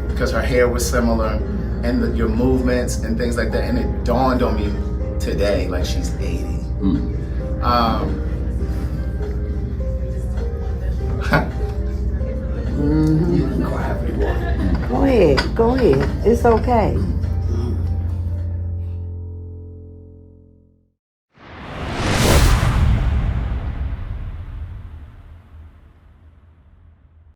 because her hair was similar, and your movements and things like that, and it dawned on me today, like she's 80. Go ahead. It's okay.